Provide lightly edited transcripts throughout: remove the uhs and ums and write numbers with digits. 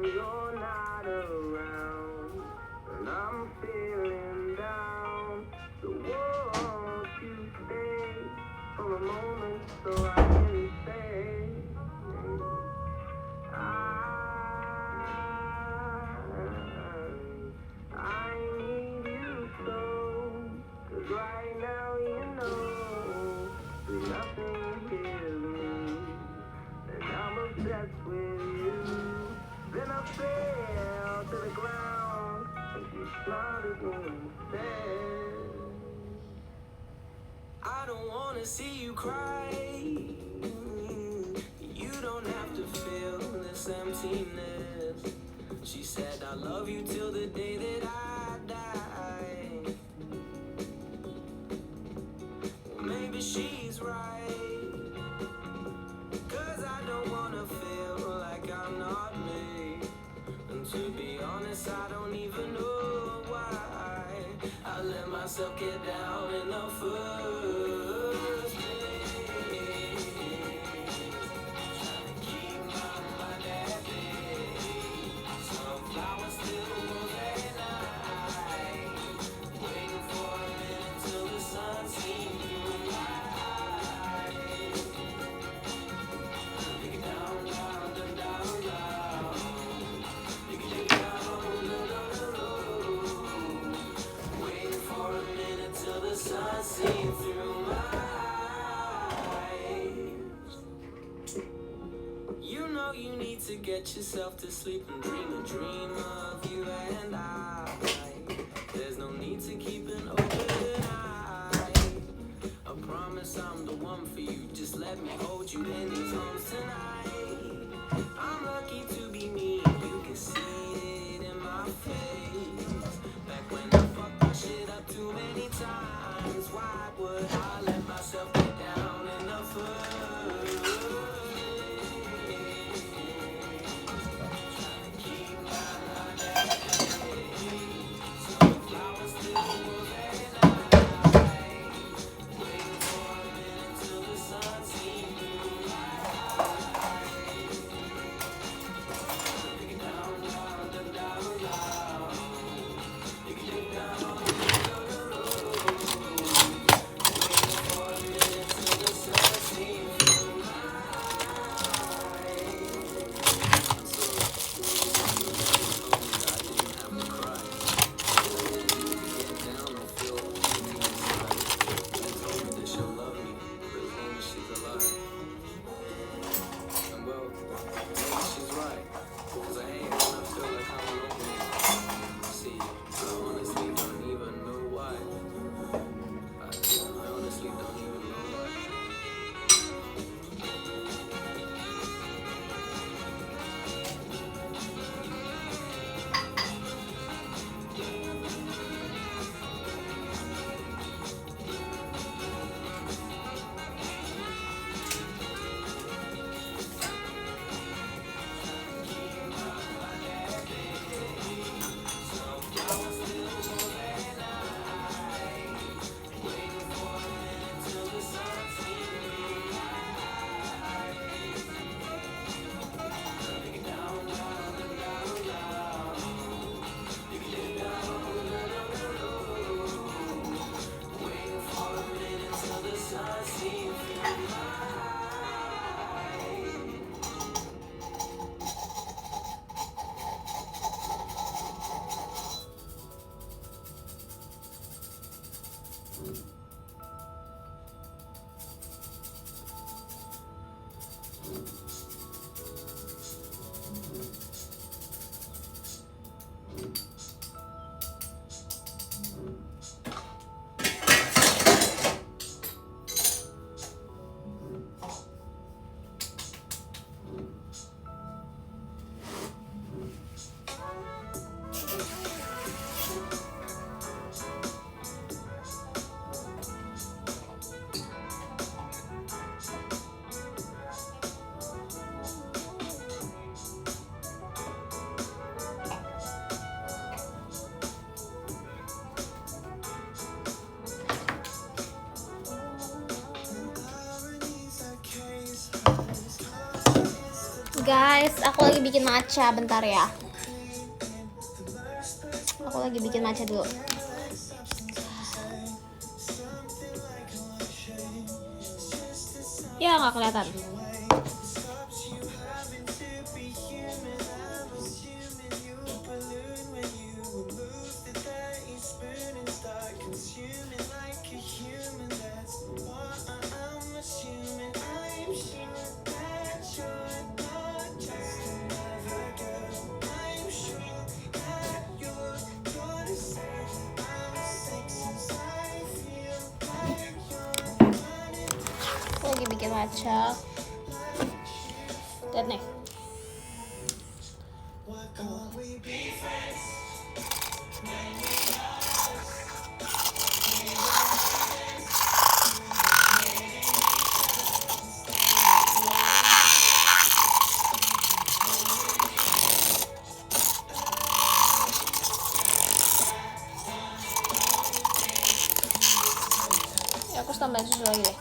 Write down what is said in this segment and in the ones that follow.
you're not around, and I'm feeling down. So won't you stay for a moment so I can say I need you so, 'cause right now you know there's nothing heals me, and I'm obsessed with you. Then I fell to the ground, and she smiled at me and said, I don't wanna see you cry. You don't have to feel this emptiness. She said, I love you till the day that I die. Well, maybe she's right, 'cause I don't wanna feel like I'm not me. And to be honest, I don't even know why I let myself get down in the first place. Trying to keep my mind at bay. Sunflowers still grow at night. Waiting for a minute till the sun seems through my eyes. Dig it down, down, down, down, down. Dig it down, down, down, down. Waiting for a minute till the sun seems through my eyes. You know you need to get yourself to sleep and dream a dream of you and I. There's no need to keep an open eye. I promise I'm the one for you. Just let me hold you in these arms tonight. I'm lucky to be me. You can see it in my face. Back when I fucked my shit up too many times, why would I let myself get down in the first place? Trying to keep my mind at bay. Sunflowers still grow at night. Waiting for a minute till the sun seems through my eyes. guys, aku lagi bikin matcha, bentar ya. Aku lagi bikin matcha dulu. Ya nggak kelihatan. Aku lagi bikin matcha. Lihat nih. Ya, aku tambahin susu lagi deh.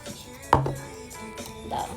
Bentar.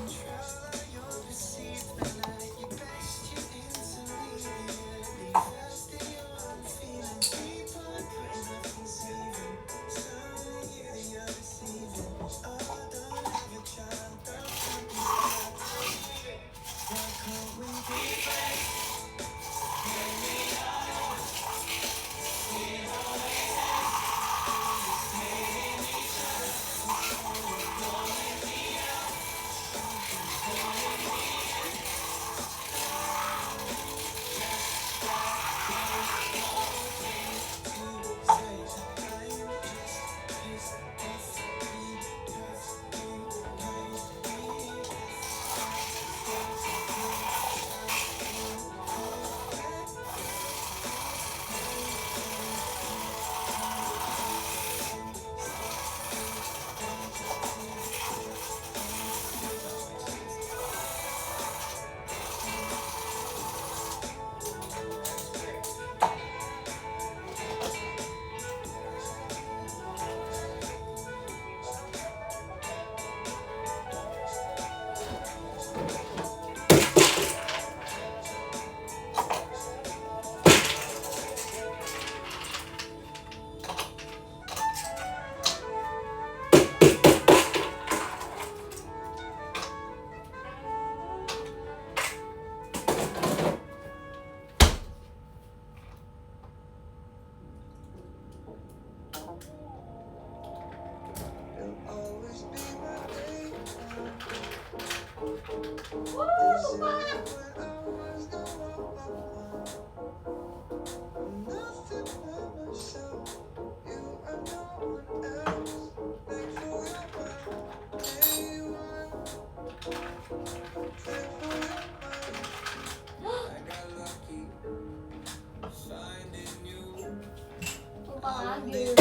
Lupa lagi.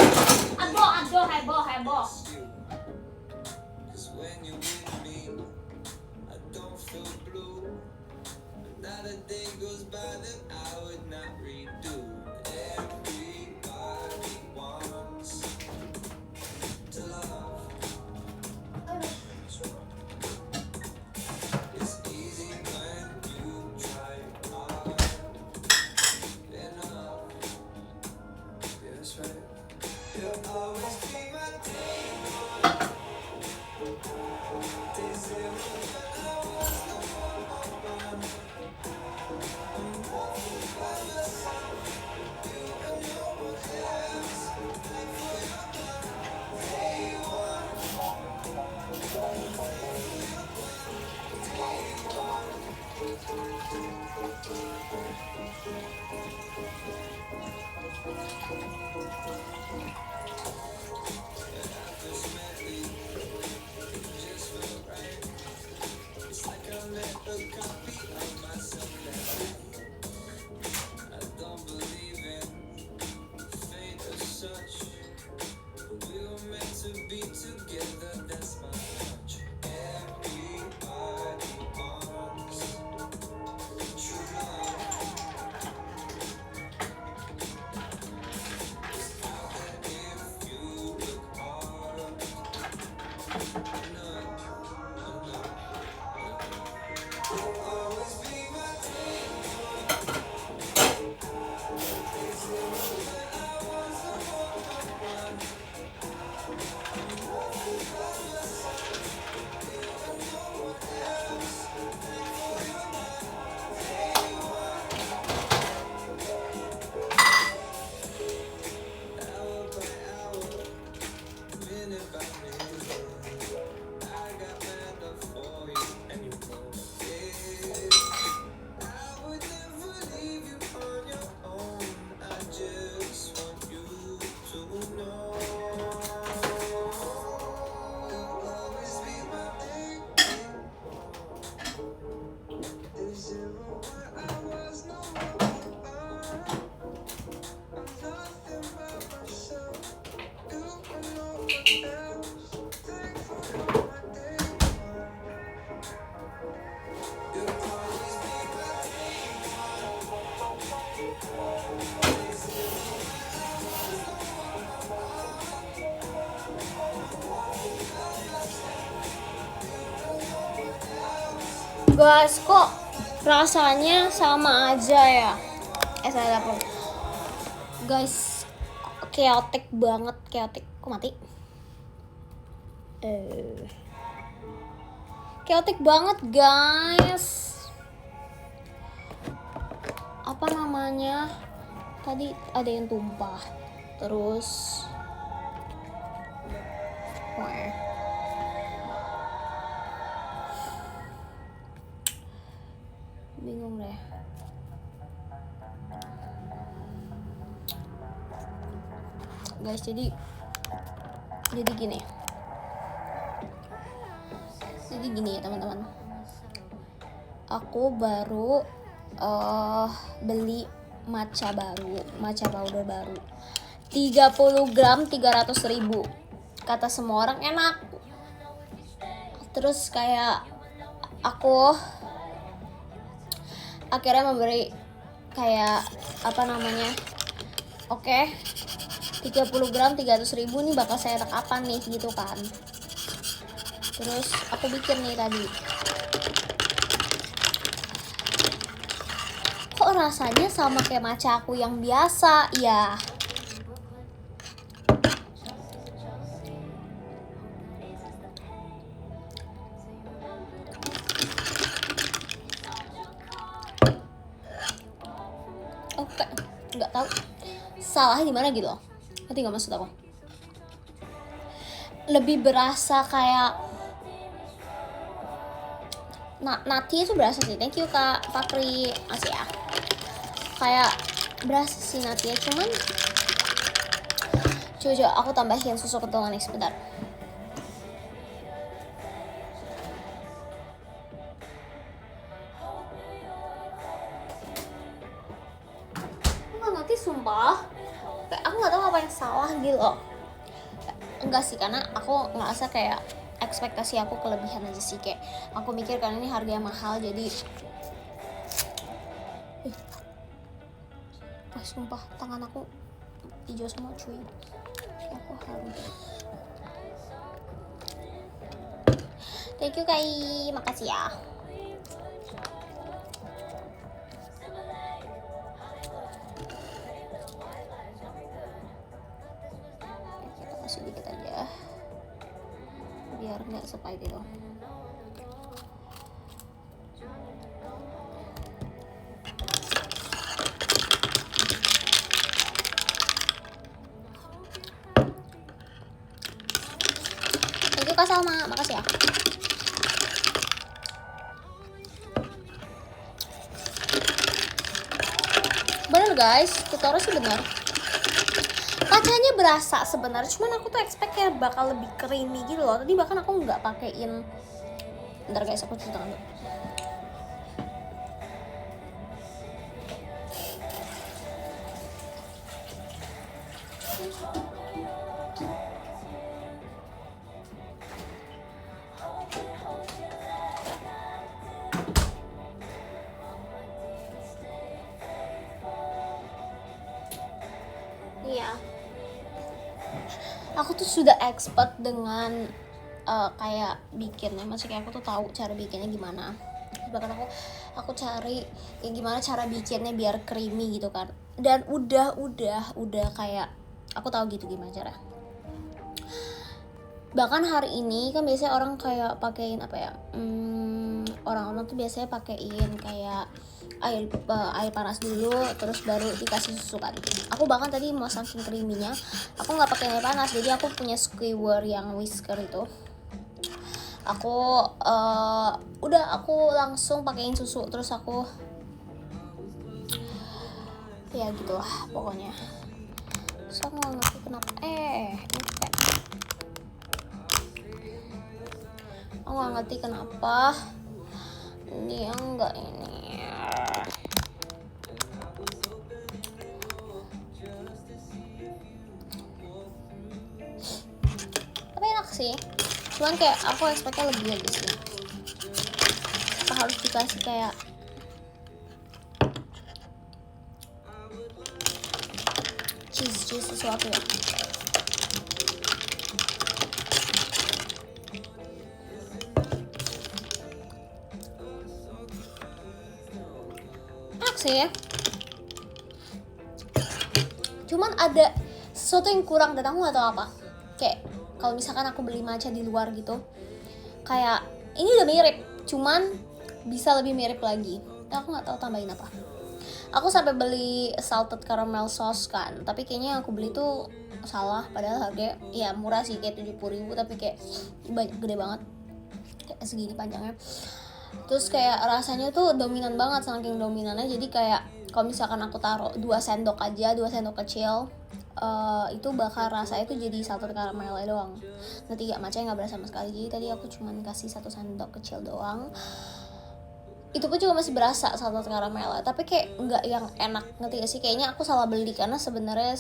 Aduh, heboh. Not a day goes by that I would not redo. Everybody wants to love. It's easy when you try hard enough. That's right. You'll always be my day one. Day zero when I was the one. Guys, kok rasanya sama aja ya? Saya dapur. Guys, chaotic banget, chaotic. Kok mati? Chaotic banget, guys. Apa namanya? Tadi ada yang tumpah. Terus bingung deh. Guys, jadi gini. Jadi gini ya, teman-teman. Aku baru beli matcha powder baru. 30 gram 300.000. Kata semua orang enak. Terus kayak aku akhirnya memberi kayak apa namanya? Oke. 30 gram 300.000 nih bakal saya enak apa nih gitu kan. Terus aku bikin nih tadi. Kok rasanya sama kayak matcha aku yang biasa ya? Oke, nggak tahu salahnya di mana gitu loh. Ngerti nggak maksud aku? Lebih berasa kayak nati itu berasa sih. Thank you Kak Fakri, masih ya. Kayak berasa sih nati ya, cuman coba aku tambahin susu kental nih sebentar. Enggak ngerti sumpah. Kayak aku nggak tahu apa yang salah gitu loh. Enggak sih, karena aku ngerasa kayak ekspektasi aku kelebihan aja sih. Kayak aku mikir kan ini harganya mahal jadi sumpah tangan aku hijau semua cuy. Aku harus thank you Kai, makasih ya. Kita kasih dikit aja biar nggak sepahit itu. Thank you Kak Salma, makasih ya. Bener guys, tutorial sih bener. Kacanya berasa sebenarnya, cuman aku tuh expect kayak bakal lebih creamy gitu loh. Tadi bahkan aku nggak pakein. Bentar guys, aku cuci tangan dulu. Iya. Aku tuh sudah expert dengan kayak bikinnya, maksudnya aku tuh tahu cara bikinnya gimana. Bahkan aku cari ya gimana cara bikinnya biar creamy gitu kan. Dan udah kayak aku tahu gitu gimana cara. Bahkan hari ini kan biasanya orang kayak pakein apa ya? Orang-orang tuh biasanya pakein kayak air panas dulu terus baru dikasih susu kan. Aku bahkan tadi mau saking creamy-nya aku nggak pakai air panas, jadi aku punya skewer yang whisker itu. Aku aku langsung pakein susu terus aku ya gitulah pokoknya. Terus aku nggak ngerti kenapa aku nggak ngerti kenapa ini enggak ini. Tapi enak sih, cuman kayak aku expect-nya lebih aja sih. Apa harus dikasih kayak cheese sesuatu ya. sih. Cuman ada sesuatu yang kurang dan aku nggak tahu apa. Kayak kalau misalkan aku beli matcha di luar gitu, kayak ini udah mirip, cuman bisa lebih mirip lagi. Aku nggak tahu tambahin apa. Aku sampai beli salted caramel sauce kan, tapi kayaknya yang aku beli tuh salah. Padahal harganya ya murah sih, kayak 70.000, tapi kayak gede banget, kayak segini panjangnya. Terus kayak rasanya tuh dominan banget, saking dominannya. Jadi kayak kalau misalkan aku taruh 2 sendok aja, 2 sendok kecil, itu bakal rasanya tuh jadi salted caramelnya doang. Nanti ya matcha nggak berasa sama sekali. Jadi tadi aku cuman kasih 1 sendok kecil doang. Itu pun juga masih berasa salted caramel, tapi kayak nggak yang enak, ngerti gak sih? Kayaknya aku salah beli, karena sebenarnya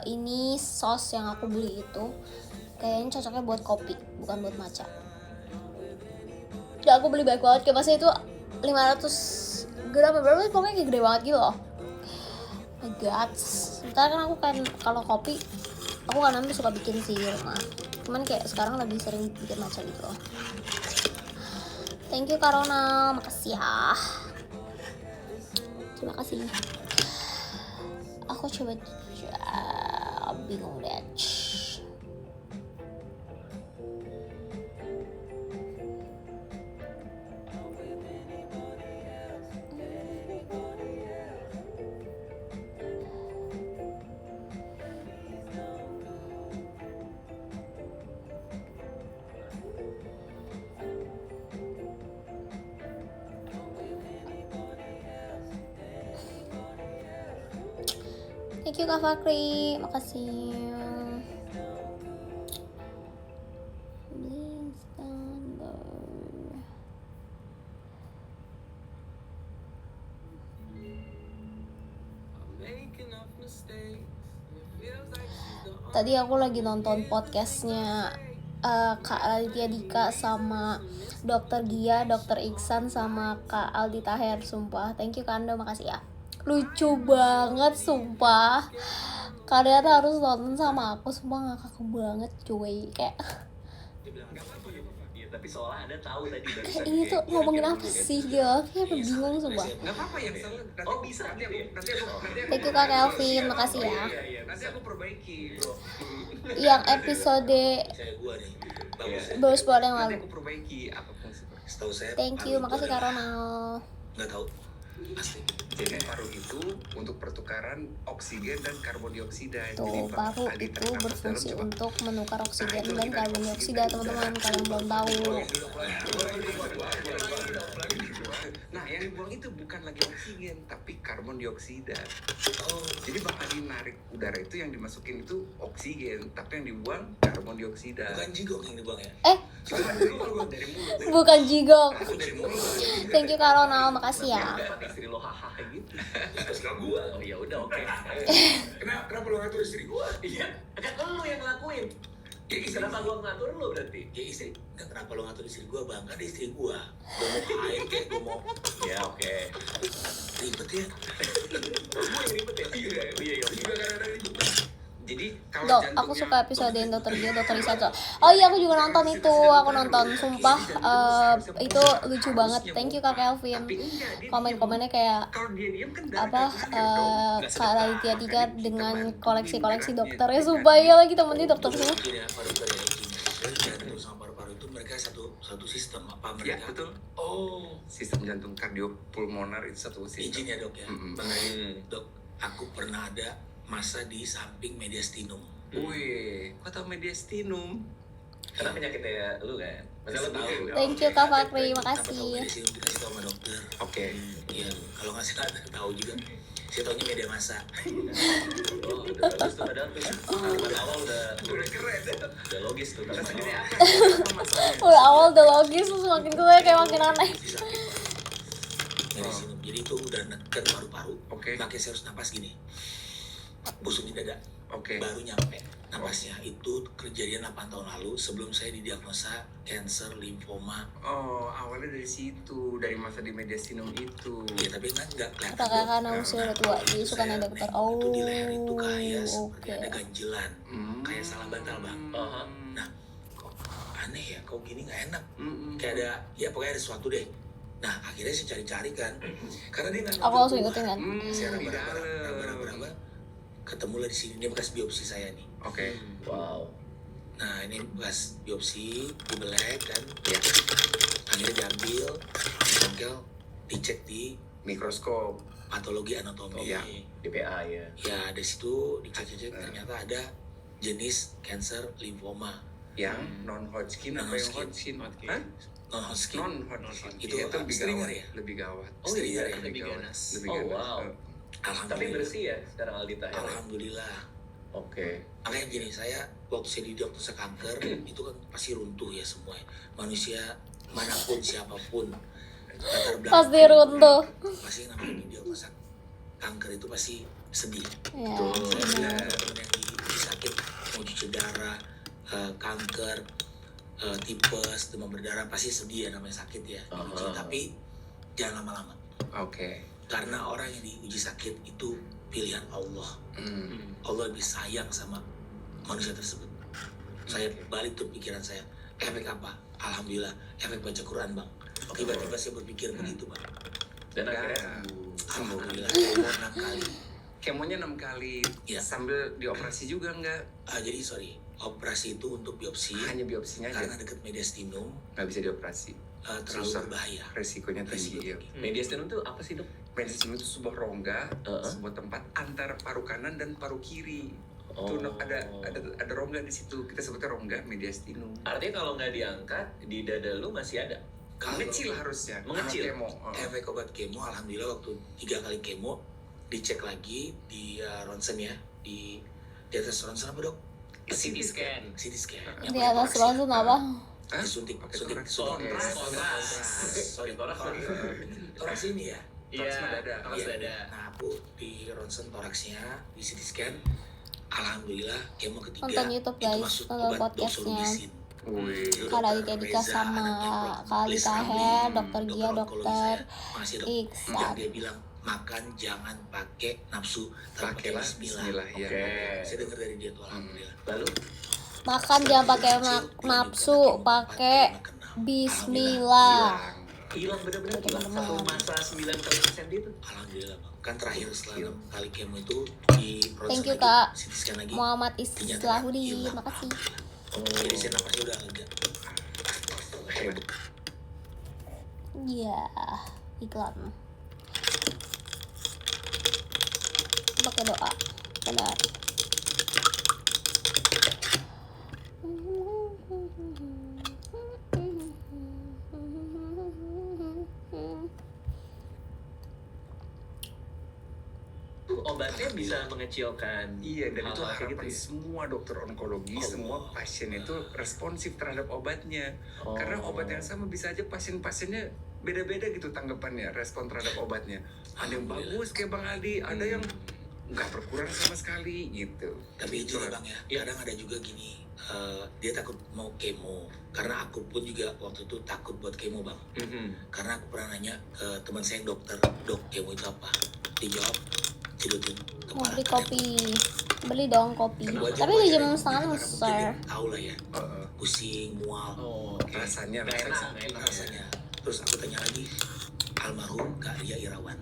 ini sauce yang aku beli itu kayaknya cocoknya buat kopi, bukan buat matcha. Ya aku beli banyak banget, kayak masih itu 500 gram berapa, pokoknya kayak gede banget gitu loh. My god. Sementara kan aku kan kalau kopi aku kan nanti suka bikin sih di rumah, cuman kayak sekarang lebih sering bikin matcha gitu loh. Thank you Kak Ronald, makasih ya. Terima kasih. Aku coba bingung deh. Thank you Kak Fakri, makasih. Tadi aku lagi nonton podcastnya Kak Raditya Dika sama Dokter Gia, Dokter Iksan sama Kak Aldi Taher. Sumpah, thank you Kak Ando, makasih ya. Lucu banget sumpah. Kalian harus nonton sama aku, sumpah ngakak banget cuy. Kayak tapi seolah Anda tahu tadi dari kayak ini tuh ngomongin apa sih gitu. Kayak bingung sumpah. Nggak apa-apa yang salah. Oh bisa Nanti aku Thank you Kak Kelvin, makasih ya. nanti aku perbaiki, bro. Yang episode Saya gua nih. Bagus ya. baru sebulan yang Nanti lalu. aku perbaiki apapun sih. Setahu saya Thank you, paru makasih itu Kak adalah- Ronald. Nggak tahu. Asli. Jadi paru itu untuk pertukaran oksigen dan karbon dioksida. Tuh, paru itu berfungsi untuk menukar oksigen dan karbon dioksida, teman-teman. Kalian belum tahu. Nah, yang dibuang itu bukan lagi oksigen, tapi karbon dioksida. Oh, Jadi bakal dinarik udara itu, yang dimasukin itu oksigen, tapi yang dibuang karbon dioksida. bukan jigong yang dibuang ya? Cuma dari mulut. Bukan jigong. Dari mulut. Thank you Kak Ronald, makasih ya. dapat istri lo hahaha gitu. Terus kalau gua, oh ya udah oke. Kenapa lo ngatur istri gua? Iya, kan lo yang ngelakuin. Ya, istri Kenapa gua ngatur lo berarti? Ya istri, nggak kenapa lo ngatur istri gua bang? Ada istri gua. Gua mau air kayak gua mau Ya oke. ribet ya. Terus gua yang ribet ya? Iya. juga kan ada ribut. Jadi kalau Dok, jantungnya- aku suka episode yang Dokter Gia, Dokter Isa. Oh iya, aku juga nonton itu. Aku nonton, sumpah itu lucu banget. Thank you Kak Kelvin. Tapi enggak, dia Komen-komennya kayak kalau dia diam kan apa darah Kak Raditya Dika dengan koleksi-koleksi dokternya. Sumpah iya lagi temennya dokter semua. Gini ya, paru-paru ya izin. Jadi jantung sama paru-paru itu mereka satu sistem apa Ya mereka? betul. Oh, Sistem jantung kardiopulmoner itu satu sistem. izin ya dok ya. Mm-mm. Bang Adi, dok, aku pernah ada masa di samping mediastinum. Wih, kok tau mediastinum? Karena penyakitnya lu kan. Masa lo tahu? Thank you Kak Fakri, Apa tahu makasih. mediastinum dikasih tahu sama dokter. Oke. Iya, kalau nggak sih nggak tahu juga. Saya taunya media massa. Oh, udah bagus tuh padahal tuh. Tahapan awal udah keren. udah logis tuh. Terus tahapan gini awal. apa? Udah awal udah logis, terus makin gue kayak makin aneh. Di samping mediastinum. Jadi itu udah neken paru-paru. Oke. Makanya saya harus napas gini. Busuk di dada. Oke. Baru nyampe napasnya. Itu kejadian 8 tahun lalu sebelum saya didiagnosa cancer limfoma. Oh, awalnya dari situ, dari masa di mediastinum itu. Ya tapi kan nggak kelihatan. Apakah Dok. karena usia udah tua, jadi suka Saya nanya dokter? nengok itu di leher itu kayak seperti Oke. ada ganjelan. Kayak salah bantal bang. Aha. Nah, kok aneh ya, kok gini nggak enak. Mm-mm. Kayak ada, ya pokoknya ada sesuatu deh. Nah akhirnya saya cari-cari kan, karena dia nggak Aku langsung ikutin kan. Saya Di dalam. raba-raba, ketemulah di sini, ini bekas biopsi saya nih. Oke. Wow. Nah ini bekas biopsi, dibelek kan, Ya. akhirnya diambil, dicongkel, dicek di Mikroskop. patologi anatomi. Iya. DPA ya. Ya dari situ dicek-cek ternyata ada jenis cancer lymphoma, Yang non-Hodgkin apa yang Hodgkin? Hodgkin. Hah? non-Hodgkin. Non-Hodgkin. Itu Itu lebih stringer gawat. ya? Lebih gawat. Oh, iya, Stringer lebih gawat. ganas. Lebih Oh, ganas. wow. Tapi Alhamdulillah. bersih ya sekarang Aldita ya. Alhamdulillah. Oke. Makanya gini, saya waktu saya didiagnosa kanker itu kan pasti runtuh ya semua. Manusia manapun siapapun latar belakang Pasti runtuh. pasti namanya didiagnosa kanker itu pasti sedih. Ya, Saya benar. punya teman yang di sakit mau cuci darah, kanker, tipes, demam berdarah pasti sedih ya, namanya sakit ya. diuji. Tapi jangan lama-lama, Oke. karena orang yang diuji sakit itu pilihan Allah. Allah lebih sayang sama manusia tersebut. Saya balik tuh pikiran saya, efek apa? Alhamdulillah, efek baca Quran bang. Tiba-tiba saya berpikir begitu bang. Dan akhirnya Ya. sembuh. Alhamdulillah, umur 6 kali. Kemonya 6 kali. Ya. Sambil dioperasi juga enggak? Jadi sorry, operasi itu untuk biopsi Hanya biopsinya aja. karena dekat mediastinum Nggak bisa dioperasi. terlalu Susah. berbahaya. Resikonya tinggi. Resiko Ya. tinggi. Mediastinum itu apa sih dok? Mediastinum itu sebuah rongga, Heeh. sebuah tempat antara paru kanan dan paru kiri. Oh. Itu ada rongga di situ. Kita sebutnya rongga mediastinum. Artinya kalau nggak diangkat di dada lu masih ada. Kalau Mengecil harusnya. Mengecil. Kemo. efek obat kemo, alhamdulillah waktu 3 kali kemo dicek lagi di ronsen ya, di atas ronsen apa dok? CT scan. CT scan. Di atas ronsen apa? Hah? Disuntik, Pakai suntik, toraks. suntik. Toraks. Sorry, Toraks. toraks ini ya. Iya. Toraks dada. Toraks Iya. dada. Nah aku di ronsen toraksnya, di CT scan, alhamdulillah kemo ketiga Nonton YouTube, itu guys. masuk Nonton obat podcastnya. doxorubicin. Wih. Itu Kak dokter Aditya Dika Reza, sama anaknya Kak Alita Liz Ramli, Her, Dokter Gia, onkologi Dokter saya. Makasih dok. Iksan. Yang dia bilang makan jangan pakai nafsu, tapi pakai Pakailah bismillah. bismillah ya. Oke. Saya dengar dari dia tuh alhamdulillah. Lalu Makan jangan pakai nafsu, pakai bismillah. hilang benar-benar Oke, hilang teman-teman. satu masa 90% itu. Alhamdulillah bang. Kan terakhir setelah 6 kali kemo itu di Thank you, lagi, Kak. CT scan lagi. Muhammad ternyata Islahudin, hilang. makasih. Jadi saya napasnya udah lega. Hebat. Iya, iklan. Pakai doa, benar. Obatnya bisa mengecilkan Iya, dan itu hal-hal kayak harapan gitu ya? semua dokter onkologi, Allah. semua pasien itu responsif terhadap obatnya. Oh. Karena obat yang sama bisa aja pasien-pasiennya beda-beda gitu tanggapannya, respon terhadap obatnya. Ada yang Alhamdulillah. bagus kayak Bang Aldi, ada yang nggak berkurang sama sekali gitu. Tapi itu ya bang ya, kadang ada juga gini, dia takut mau kemo. Karena aku pun juga waktu itu takut buat kemo bang. Karena aku pernah nanya ke teman saya yang dokter, dok kemo itu apa? Dijawab, tidurin Mau kepala. beli kopi, beli dong kopi. Tapi di jam setengah besar. Tahu lah ya, pusing, mual, Oh, Rasanya nggak enak, rasanya. nggak enak. rasanya. Terus aku tanya lagi, almarhum Kak Ria Irawan.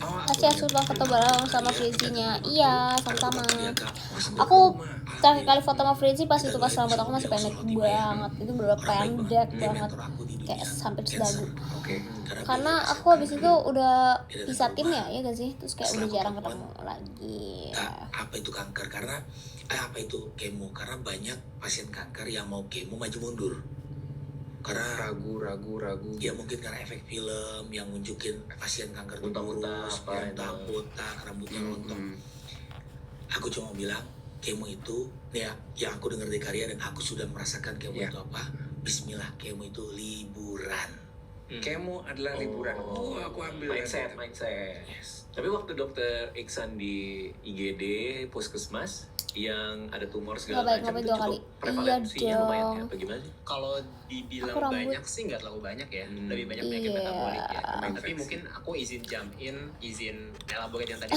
Oh, Kasih aku sudah foto bareng sama Frizinya. Iya, sama-sama. Iya, Kak. Aku terakhir kali foto sama Frizi pas itu pas rambut aku masih pendek banget. Itu bener pendek banget. Kayak hampir sedagu. Oke. Karena aku habis itu udah pisah tim ya gak sih? Terus kayak udah jarang ketemu lagi. Apa itu kanker? Karena apa itu kemo? Karena banyak pasien kanker yang mau kemo maju mundur. Karena Ragu. ya mungkin karena efek film yang nunjukin pasien kanker itu Botak-botak, lurus, apa yang itu. tak botak, rambutnya rontok. Aku cuma bilang kemo itu ya yang aku dengar dari Karya dan aku sudah merasakan kemo Ya. itu apa. Bismillah, kemo itu liburan. Kemo adalah liburan. Oh, aku ambil mindset. Yes. Tapi waktu dokter Iksan di IGD Puskesmas, yang ada tumor Nggak segala baik macam ngapain itu 2 cukup kali. prevalensinya Iya lumayan ya, dong. apa gimana sih? Kalau dibilang Aku rambut. banyak sih nggak terlalu banyak ya, lebih banyak penyakit Iya. metabolik ya. Tapi mungkin aku izin elaborate yang tadi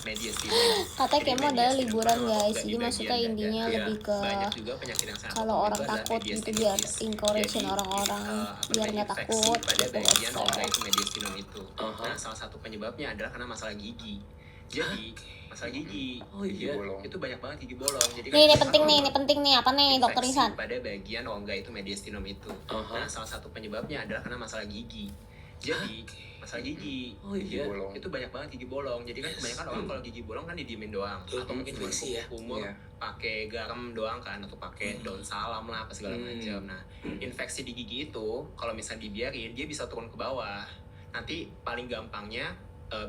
mediastinum. Katanya Jadi kemo adalah mediastinum liburan kalau guys, nggak di jadi bagian maksudnya dada, intinya Iya. lebih ke banyak juga penyakit yang sangat kalau umum orang itu adalah takut gitu biar mediastinitis. encouragein Jadi, orang-orang biar nggak infeksi takut pada gitu bagian rongga guys. itu mediastinum itu. Aha. Nah, salah satu penyebabnya adalah karena masalah gigi. Jadi masalah gigi, Oh iya. bolong. itu banyak banget gigi bolong. Jadi Nih, ini kan penting nih, kalau ini penting nih. Apa nih, Dokter infeksi Isan? pada bagian rongga itu mediastinum itu. Aha. Nah, salah satu penyebabnya adalah karena masalah gigi. Jadi masalah gigi Oh iya. bolong. itu banyak banget gigi bolong. Jadi kan kebanyakan orang kalau gigi bolong kan didiemin doang, atau mungkin cuma Infeksi ya. kumur Iya. pakai garam doang kan, atau pakai daun salam lah apa segala macam. Nah, infeksi di gigi itu kalau misalnya dibiarin dia bisa turun ke bawah. Nanti paling gampangnya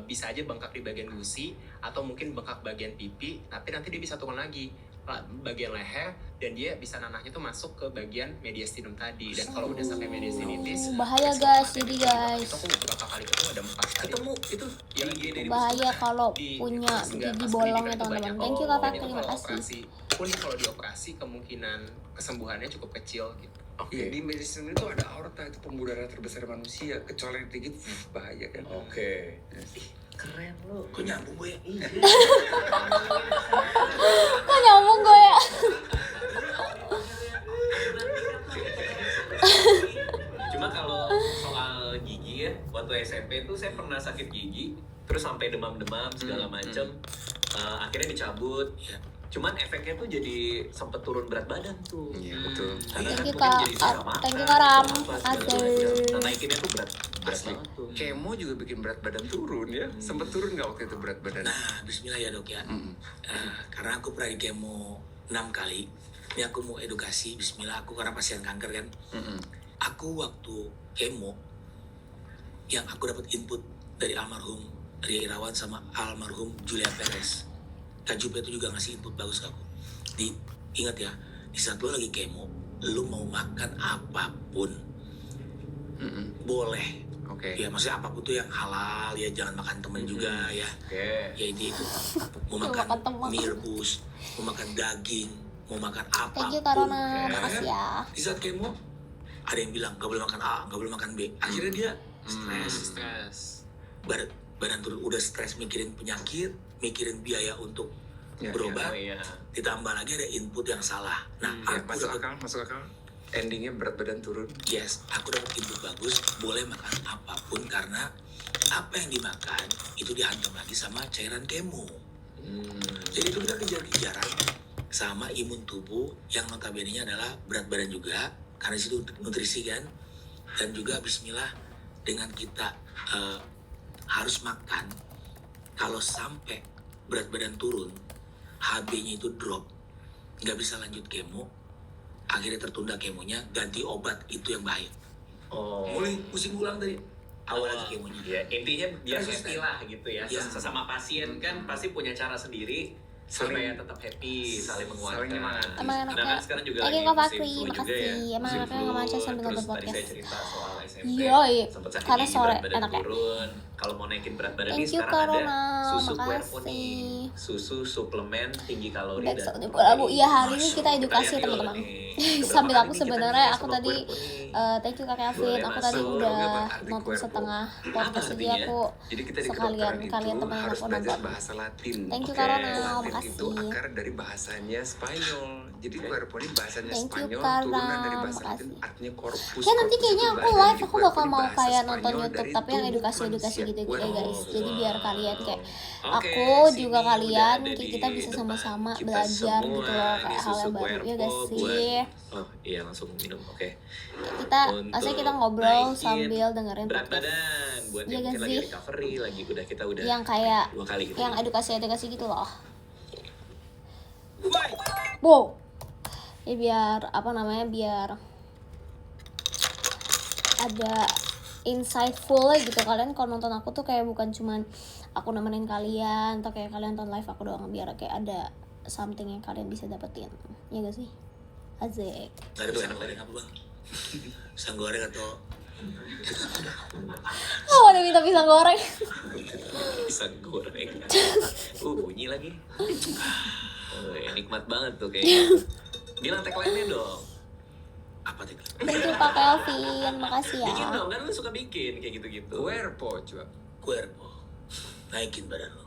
bisa aja bengkak di bagian gusi atau mungkin bengkak bagian pipi, tapi nanti dia bisa turun lagi bagian leher dan dia bisa nanahnya tuh masuk ke bagian mediastinum tadi. Dan kalau udah sampai mediastinitis Bahaya guys, jadi guys. itu aku beberapa kali ketemu, ada 4 kali Ketemu itu ya lagi dari Bahaya kalau di punya infeksi, enggak, gigi pas bolong pendidikan ya itu teman-teman. banyak. Thank you Kak Dan Fakri, itu terima kalau kasih. operasi pun kalau dioperasi kemungkinan kesembuhannya cukup kecil gitu. Iya, di mediastinum itu ada aorta, itu pembuluh darah terbesar manusia. Kecolek dikit, bahaya kan. Oke. Keren lo. Kok nyambung gue? Kok nyambung gue ya? Cuma kalau soal gigi ya, waktu SMP tuh saya pernah sakit gigi, terus sampai demam-demam segala macem. Akhirnya dicabut. Ya. Cuman efeknya tuh jadi sempet turun berat badan tuh. Iya, betul. Karena Thank you, mungkin Kak. jadi susah makan, Thank you, Kak Ram. apa, segala Asik. macam. Nah, naikinnya tuh berat Asli. banget tuh. Kemo juga bikin berat badan turun ya. Sempet turun nggak waktu itu berat badan? Nah, bismillah ya dok ya. Karena aku pernah di kemo 6 kali. Ini aku mau edukasi, bismillah, aku karena pasien kanker kan. Aku waktu kemo, yang aku dapat input dari almarhum Ria Irawan sama almarhum Julia Perez. Kak Jupe itu juga ngasih input bagus ke aku. Ingat ya, di saat lo lagi kemo, lo mau makan apapun, boleh. Oke. Ya maksudnya apapun tuh yang halal ya, jangan makan temen juga ya. Oke. Ya itu mau Makan makan temen. mie rebus, mau makan daging, mau makan apa. Thank you Kak Rona, makasih ya. Di saat kemo ada yang bilang gak boleh makan A, gak boleh makan B. Akhirnya dia stres, badan turun, udah stres mikirin penyakit, mikirin biaya untuk Ya, berobat. Oh iya. Ditambah lagi ada input yang salah. Nah, Ya, aku masuk dapat akal, masuk akal. Endingnya berat badan turun. yes, aku dapat input bagus, boleh makan apapun karena apa yang dimakan itu dihantam lagi sama cairan kemo. Jadi itu kita kejar-kejaran sama imun tubuh yang notabene-nya adalah berat badan juga karena di situ nutrisi kan, dan juga bismillah dengan kita harus makan. Kalau sampai berat badan turun, HB-nya itu drop, nggak bisa lanjut kemo, akhirnya tertunda kemonya, ganti obat, itu yang bahaya. Oh. Mulai musim ulang dari awal lagi kemonya. Ya, intinya biar Konsisten. happy lah gitu ya. Iya. Sesama pasien kan pasti punya cara sendiri supaya tetap happy, saling menguatkan. saling nyemangati. Emang Nah, anaknya, kan sekarang juga thank you lagi Kak musim Fakri, flu juga makasih. ya. Emang Musim anaknya nggak flu, macam sambil terus nonton tadi podcast. saya cerita soal SMP. Yoi, Sempet sakit karena gigi, sore berat badan enaknya. turun. Kalau mau naikin berat badan Thank nih you, sekarang Kak Rona. ada susu Makasih. Quercetin, susu suplemen tinggi kalori Back dan sound ibu-ibu. Iya, hari ini kita Kita edukasi lihat yuk teman-teman. nih, Sambil beberapa aku hari ini kita sebenarnya nih aku sama tadi Quercetin. thank you Kak Kevin. Boleh Aku tadi masuk. udah Nggak arti nonton Querpo. setengah podcast Apa jadi artinya? aku Jadi kita di sekalian kedokteran kalian itu temenin harus aku belajar nonton. bahasa Latin. Thank you Oke. Kak Rona, Latin makasih. itu akar dari bahasanya Spanyol. Jadi Querpo ini bahasanya Thank you, Spanyol, Kak turunan dari Ram, bahasa Latin, makasih. artinya corpus. Ya nanti Corpus kayaknya itu aku badan. live, Jadi aku Querpo bakal ini mau bahasa kayak nonton Spanyol YouTube dari tapi yang tubuh edukasi-edukasi manusia. gitu ya Querpo. guys. Jadi biar kalian kayak Oke, aku juga sini kalian udah ada kayak di kita bisa depan sama-sama kita belajar semua. gitu loh Ini kayak hal susu yang baru ya Querpo guys buat- sih. Oh iya langsung minum. Oke. Kita Untuk maksudnya kita ngobrol naikin sambil dengerin berat podcast badan buat Iya yang gak mungkin lagi sih? recovery lagi kita udah yang kayak 2 kali gitu. yang edukasi gitu loh. Wow. Ya biar apa namanya biar ada insightful gitu kalian kalau nonton aku tuh kayak bukan cuman aku nemenin kalian atau kayak kalian nonton live aku doang, biar kayak ada something yang kalian bisa dapetin ya gak sih? Asik. Gak ada pisang goreng apa bang? Pisang goreng atau Oh udah minta pisang goreng. Pisang goreng. Bunyi lagi. Nikmat banget tuh kayaknya. Bilang tagline-nya dong. Apa tadi? Thank you Kak Kelvin, makasih Bikin ya. dong, kan lu suka bikin kayak gitu-gitu. Cuerpo coba. Cuerpo. Naikin badan lo.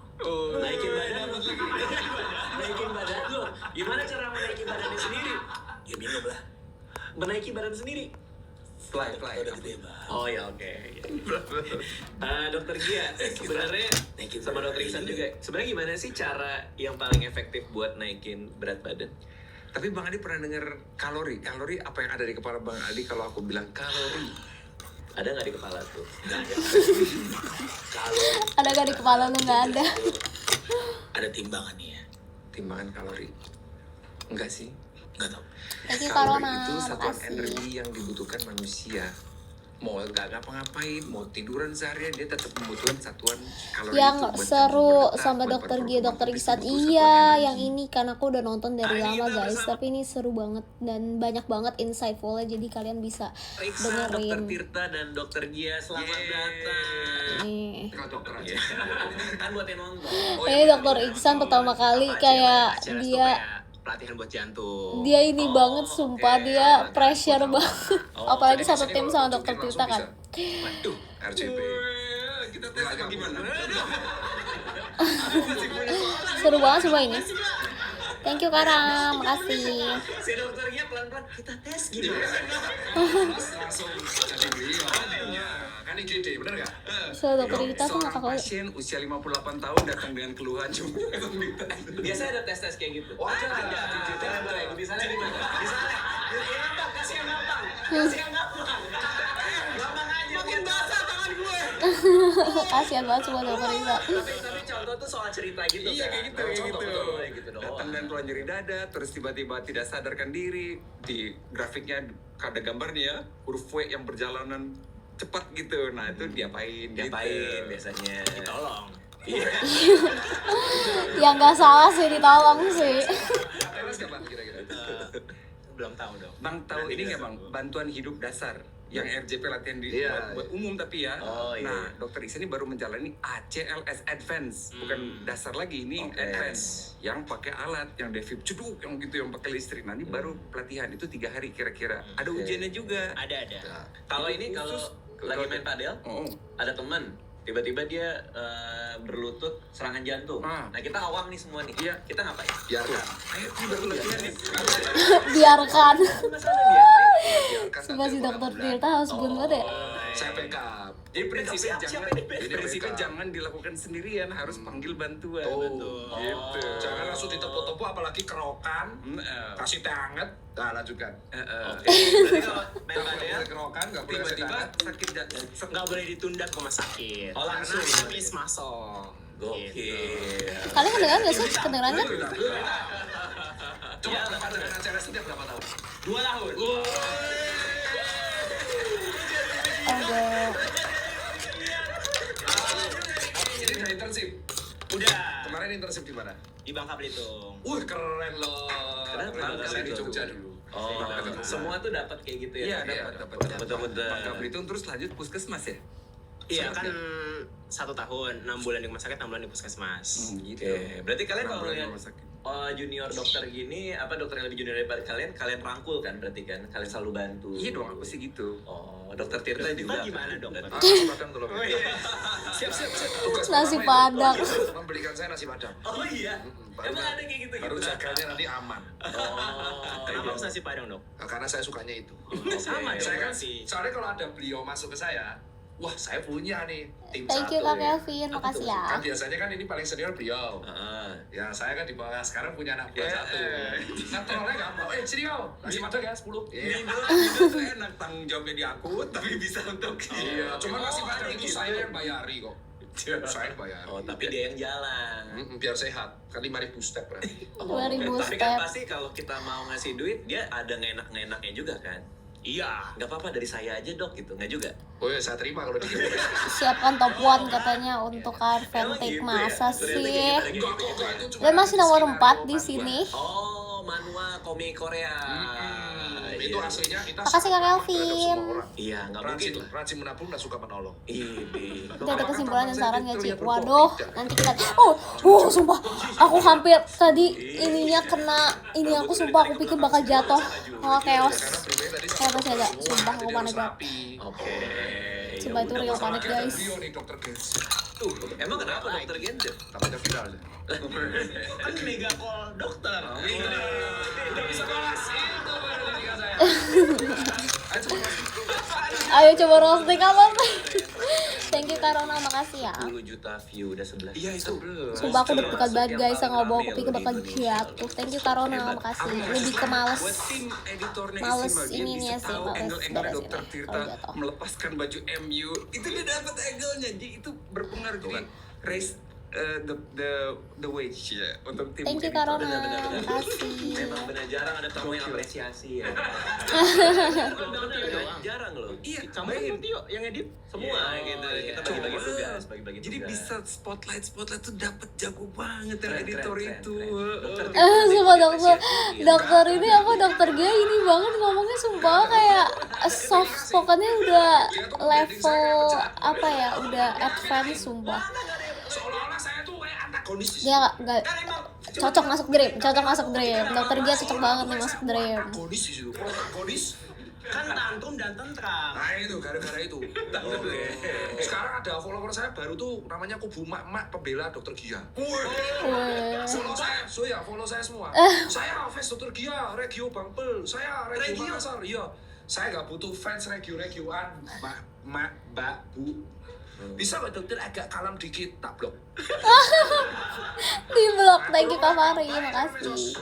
Naikin badan lu. Naikin badan lu. Gimana cara menaiki badannya sendiri? Ya minum lah. Menaiki badan sendiri. Fly. Udah gede banget. Oh ya oke. Dokter Gia, sebenarnya sama Dokter Iksan juga. Sebenarnya gimana sih cara yang paling efektif buat naikin berat badan? Tapi Bang Adi pernah dengar kalori? Kalori apa yang ada di kepala Bang Adi kalau aku bilang kalori? Ada nggak di kepala tuh? Kalau Ada gak di kepala lu? Nggak ada. ada timbangannya ya. Timbangan kalori? Enggak sih. Nggak tahu. Thank you Kalori Karona, itu satuan makasih. energi yang dibutuhkan manusia. Mau nggak ngapa-ngapain, mau tiduran seharian, dia tetap membutuhkan satuan kalori Yang itu buat seru berdetak, sama buat Dokter Gia, performa, Dokter tapi Iksan. itu butuh Iya, satuan energi. yang ini kan aku udah nonton dari Hari lama kita guys, bersama. tapi ini seru banget dan banyak banget insightful-nya, jadi kalian bisa Iksan, Dokter dengerin. Tirta dan Dokter Gia selamat Yeay. Nih. datang. Tinggal dokter aja. Kan buat yang nonton. Ini Dokter Iksan pertama kali kayak Acara itu dia kayak pelatihan buat jantung. dia ini banget sumpah, oke. dia pressure banget. Oh, Apalagi jadi satu kesini tim kalau sama tunjukin Dokter langsung Tirta kan. Waduh, RCP. Kita tes apa gimana? Seru banget semua ini. Thank you Kara, makasih. Si dokternya pelan-pelan kita tes gimana? Langsung jadi beliau. Kan IGD, bener nggak? So Dokter Tirta tuh Seorang ngakak banget. pasien usia 58 tahun datang dengan keluhan cuma Biasa ada tes-tes kayak gitu. Oh, ada. Boleh. Misalnya gimana? Misalnya, yang gampang, kasih yang gampang. Kasih yang gampang. Gampang aja. Makin basah tangan gue. Kasian banget semua Dokter Tirta. Tapi contoh tuh soal cerita gitu Iya, kan. kayak gitu, Contoh, kayak gitu. betul, kayak gitu doang. Datang dan keluhan nyeri dada, terus tiba-tiba tidak sadarkan diri. Di grafiknya ada gambarnya, huruf W yang berjalanan cepat gitu. Nah, itu diapain? Diapain gitu. biasanya? Tolong. Iya. Yang nggak salah sih ditolong sih. Terus kapan kira-kira? Belum tahu dong. Bang tahu Nanti ini nggak bisa. Bang? Bantuan hidup dasar yang RJP latihan di Iya. buat umum tapi ya. Oh, iya. Nah, Dokter Iksan ini baru menjalani ACLS Advance, bukan dasar lagi ini Oke. Advance yang pakai alat yang defib ceduk yang gitu yang pakai listrik. Nah, ini baru pelatihan itu 3 hari kira-kira. Ada Oke. ujiannya juga. Ada. Kalau ini kalau lagi main padel, Oh, ada teman tiba-tiba dia berlutut serangan jantung. Ah. Nah kita awam nih semua nih. Iya. Kita ngapain? biarkan. Ayo ini baru latihan nih. Biarkan. Masalah dia. Biarkan Sumpah nanti si Dokter bulan. Tirta harus gun banget ya. Saya backup. Jadi prinsipnya Siap, jangan siap, ini prinsipnya backup. jangan dilakukan sendirian, harus panggil bantuan. Betul. Gitu. Jangan langsung ditepuk-tepuk apalagi kerokan, kasih teh hangat. Nah, lanjutkan. Oke. Berarti kalau main Nggak padel, boleh kerokan, nggak boleh kasih teh Tiba-tiba hangat. sakit Nggak boleh ditunda ke rumah sakit. Oh, langsung. Karena habis masuk. gokil. Kalian kedengeran nggak sih? Kedengeran kan? Coba pacaran acara sudah berapa tahun? 2 tahun. Aduh. Ini udah internship. Udah. Kemarin internship di mana? Di Bangka Belitung. Keren loh. Kenapa? Keren. Saya di Jogja dulu. Oh, semua tuh dapat kayak gitu ya? Iya, dapat. Betul-betul. Bangka Belitung terus lanjut puskesmas ya? Iya kan 1 tahun, 6 bulan di rumah sakit, 6 bulan di puskesmas. Gitu. Oke, berarti kalian kalau Enam bulan di lihat rumah sakit. junior dokter gini, apa dokter yang lebih junior daripada kalian rangkul kan berarti kan? Kalian selalu bantu. Iya dong, aku sih gitu. Oh, dokter Tirta juga. Gimana dong? Berarti. Nasi padang tolong. Siap. Tugas Nasi pertama padang. itu membelikan saya nasi padang. Oh iya. Baru- Emang ada kayak gitu? Baru jaganya nanti aman. Oh. Kenapa harus nasi padang dong? Nah, karena saya sukanya itu. Sama dong Saya kan sih. soalnya kalau ada beliau masuk ke saya, wah saya punya nih tim Thank you satu. Kak Kelvin, makasih ya. Kan biasanya kan ini paling senior beliau. Heeh. Ya saya kan di bawah sekarang punya anak buah satu. Nah trollnya gampang. Sini kau, nasi padang ya 10. Iya. Itu tuh enak, tanggung jawabnya di aku, tapi bisa untuk Iya, cuma nasi padang ada itu gitu. saya yang bayari kok. Saya yang bayari. Oh, tapi dia yang jalan. Biar sehat. Kan 5.000 step berarti. 2000 Tapi kan step. pasti kalau kita mau ngasih duit, dia ada ngenak-ngenaknya juga kan? Iya. Nggak apa-apa dari saya aja dok gitu, nggak juga? Oh ya saya terima kalau dikirim. Siapkan top 1 katanya untuk Carventic. Emang gitu Masa ya? Ternyata sih? kayak gitu, Enggak kok, enggak, itu cuma Dan masih nomor skenario 4 di manua. sini. Oh, manhwa komik Korea. Biar Itu aslinya kita Makasih, Kak suka Kelvin. terhadap semua orang. Iya, nggak mungkin Rajin, lah. rajin menabung dan suka menolong. Ini. Itu ada kesimpulan dan saran gak, Ci? Terlihat Waduh, berkok, tidak. nanti kita... sumpah. Aku hampir tadi ininya kena... Ini aku sumpah, aku pikir bakal jatuh. Oh, chaos. Karena pribadi tadi Saya sama masih agak, semua, sumpah, aku jadi panik harus banget. rapi. Oke. Sumpah, itu real panik, Masalahnya ada guys. beliau nih, Dokter Gens. Tuh, emang kenapa dokter Genjer? Takutnya viral aja. Kan mega call dokter. Udah bisa balas itu baru didikan saya. Ayo coba balas. Ayo coba roasting apa? Thank you Karona, makasih ya. 10 juta view udah 11. Iya itu. Sumpah aku deg-degan banget guys, nggak bawa aku pikir bakal jatuh. Thank you Karona, makasih. Lebih ke males. Buat tim editornya Males Isimal, dia ininya bisa sih, tahu males angle-angle beresin Dokter ya, Tirta kalau jatuh. melepaskan baju MU. Itu dia dapat angle-nya. Jadi itu berpengaruh jadi raise the wage ya untuk tim Thank you editor. Karona, Benar. makasih. Memang benar jarang ada tamu yang apresiasi ya. Jarang loh. Iya, Kamu bayangin. kan Tio yang edit. Semua gitu. Kita bagi-bagi Coba. tugas, bagi-bagi tugas. Jadi bisa spotlight tuh dapat jago banget yang Keren, editor keren, itu. keren. Dokter Sumpah dokter ini apa, dokter Gia ini banget ngomongnya, sumpah kayak soft spokennya udah level apa ya, udah advance sumpah. Seolah-olah saya tuh kayak antagonis. Dia nggak cocok masuk dream, dokter Gia cocok banget nih masuk dream. Antagonis di situ. Protagonis. Kan tantrum dan tentram. Nah itu gara-gara itu. Sekarang ada follower saya baru tuh namanya Kubu Mak Pembela Dokter Gia. Weh. Follow saya semua. Saya fans Dokter Gia, Regio Bangpel. Saya Regio Makassar. Iya. Saya nggak butuh fans regio-regioan, Mbak, Bu. Bisa nggak dokter agak kalem dikit, tak blok. Di blog, thank you Kak Fari, makasih.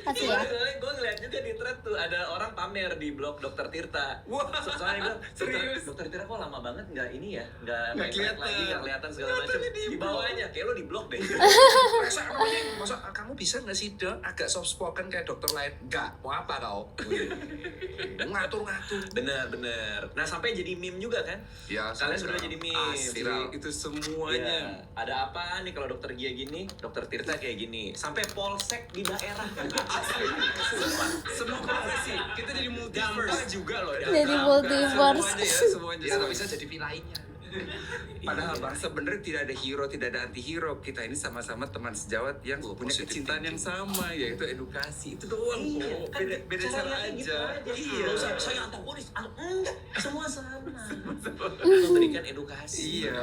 Makasih ya. Gue ngeliat juga di thread tuh ada orang pamer di blog Dokter Tirta. Wah, Soalnya dia bilang, serius? Dokter Tirta kok lama banget nggak ini ya, nggak Nggak naik kelihatan. lagi, nggak kelihatan segala macam. Di bawahnya kayak lo di blog deh. Masa kamu bisa nggak sih dok agak soft spoken kayak dokter lain? Nggak, mau apa kau? Ngatur-ngatur. Bener. Nah sampai jadi meme juga kan? Ya, Kalian berdua jadi meme. Asli, itu semuanya. Iya. Ada apa nih kalau dokter Gia gini, dokter Tirta kayak gini. Sampai polsek di daerah. Semua profesi kita jadi multiverse juga loh. Jadi multiverse. Semuanya. Bisa nggak bisa jadi vilainnya. Padahal sebenarnya tidak ada hero, tidak ada anti-hero. Kita ini sama-sama teman sejawat yang punya kecintaan yang sama, yaitu edukasi. Itu doang kok. Beda cara aja. Iya. Saya antagonis, enggak, semua sama. Memberikan edukasi. Iya.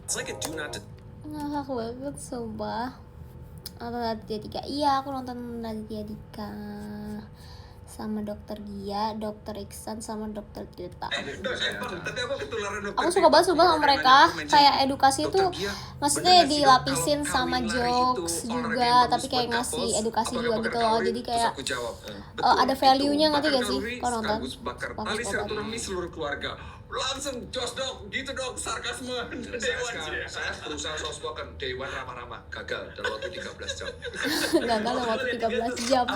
It's like a do not to Ngakak banget sumpah. Nonton Raditya Dika. Iya, aku nonton Raditya Dika sama dokter Gia, dokter Iksan sama dokter Tirta. Tapi aku ketularan dokter. Aku suka banget sumpah sama mereka. Kayak edukasi itu Dokter Gia, maksudnya bener nggak sih, Dok, dilapisin kalau sama kawin lari jokes itu juga, olahraga yang tapi bagus kayak buat ngasih couples, edukasi apalagi juga bakar gitu loh. kalori? Jadi Terus kayak aku jawab, ada value-nya ngerti bakar gak sih kalori kalau nonton? sekaligus bakar Bagus tali banget. silaturahmi seluruh keluarga. Langsung jos dok, gitu dok, sarkasme. Saya berusaha soft spoken, Dewan ramah-ramah, gagal dalam waktu 13 jam. Gagal dalam waktu 13 jam.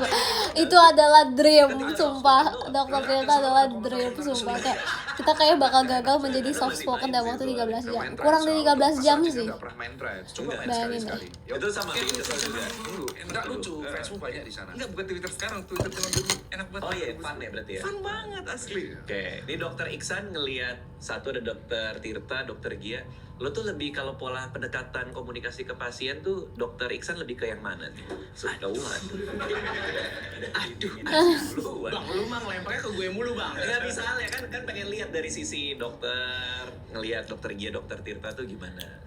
Itu adalah dream, sumpah. Dokter Tirta adalah dream, sumpah. Kayak kita kayak bakal gagal menjadi soft spoken dalam waktu 13 jam. Kurang dari 13 jam sih. Nggak pernah main threads, coba main Bayangin sekali-sekali. Ya, itu sama bikin kesel juga. Dulu, Enggak lucu, fansmu banyak di sana. Enggak, bukan Twitter sekarang, Twitter zaman dulu enak banget. Oh iya, fun ya berarti ya. Fun banget asli. Oke, ini dokter Iksan ngelihat satu ada dokter Tirta, dokter Gia. Lo tuh lebih kalau pola pendekatan komunikasi ke pasien tuh dokter Iksan lebih ke yang mana nih? Ketahuan. Aduh. Bang, lu mah lemparnya ke gue mulu, Bang. Enggak misalnya kan pengen lihat dari sisi dokter, ngelihat dokter Gia, dokter Tirta tuh gimana?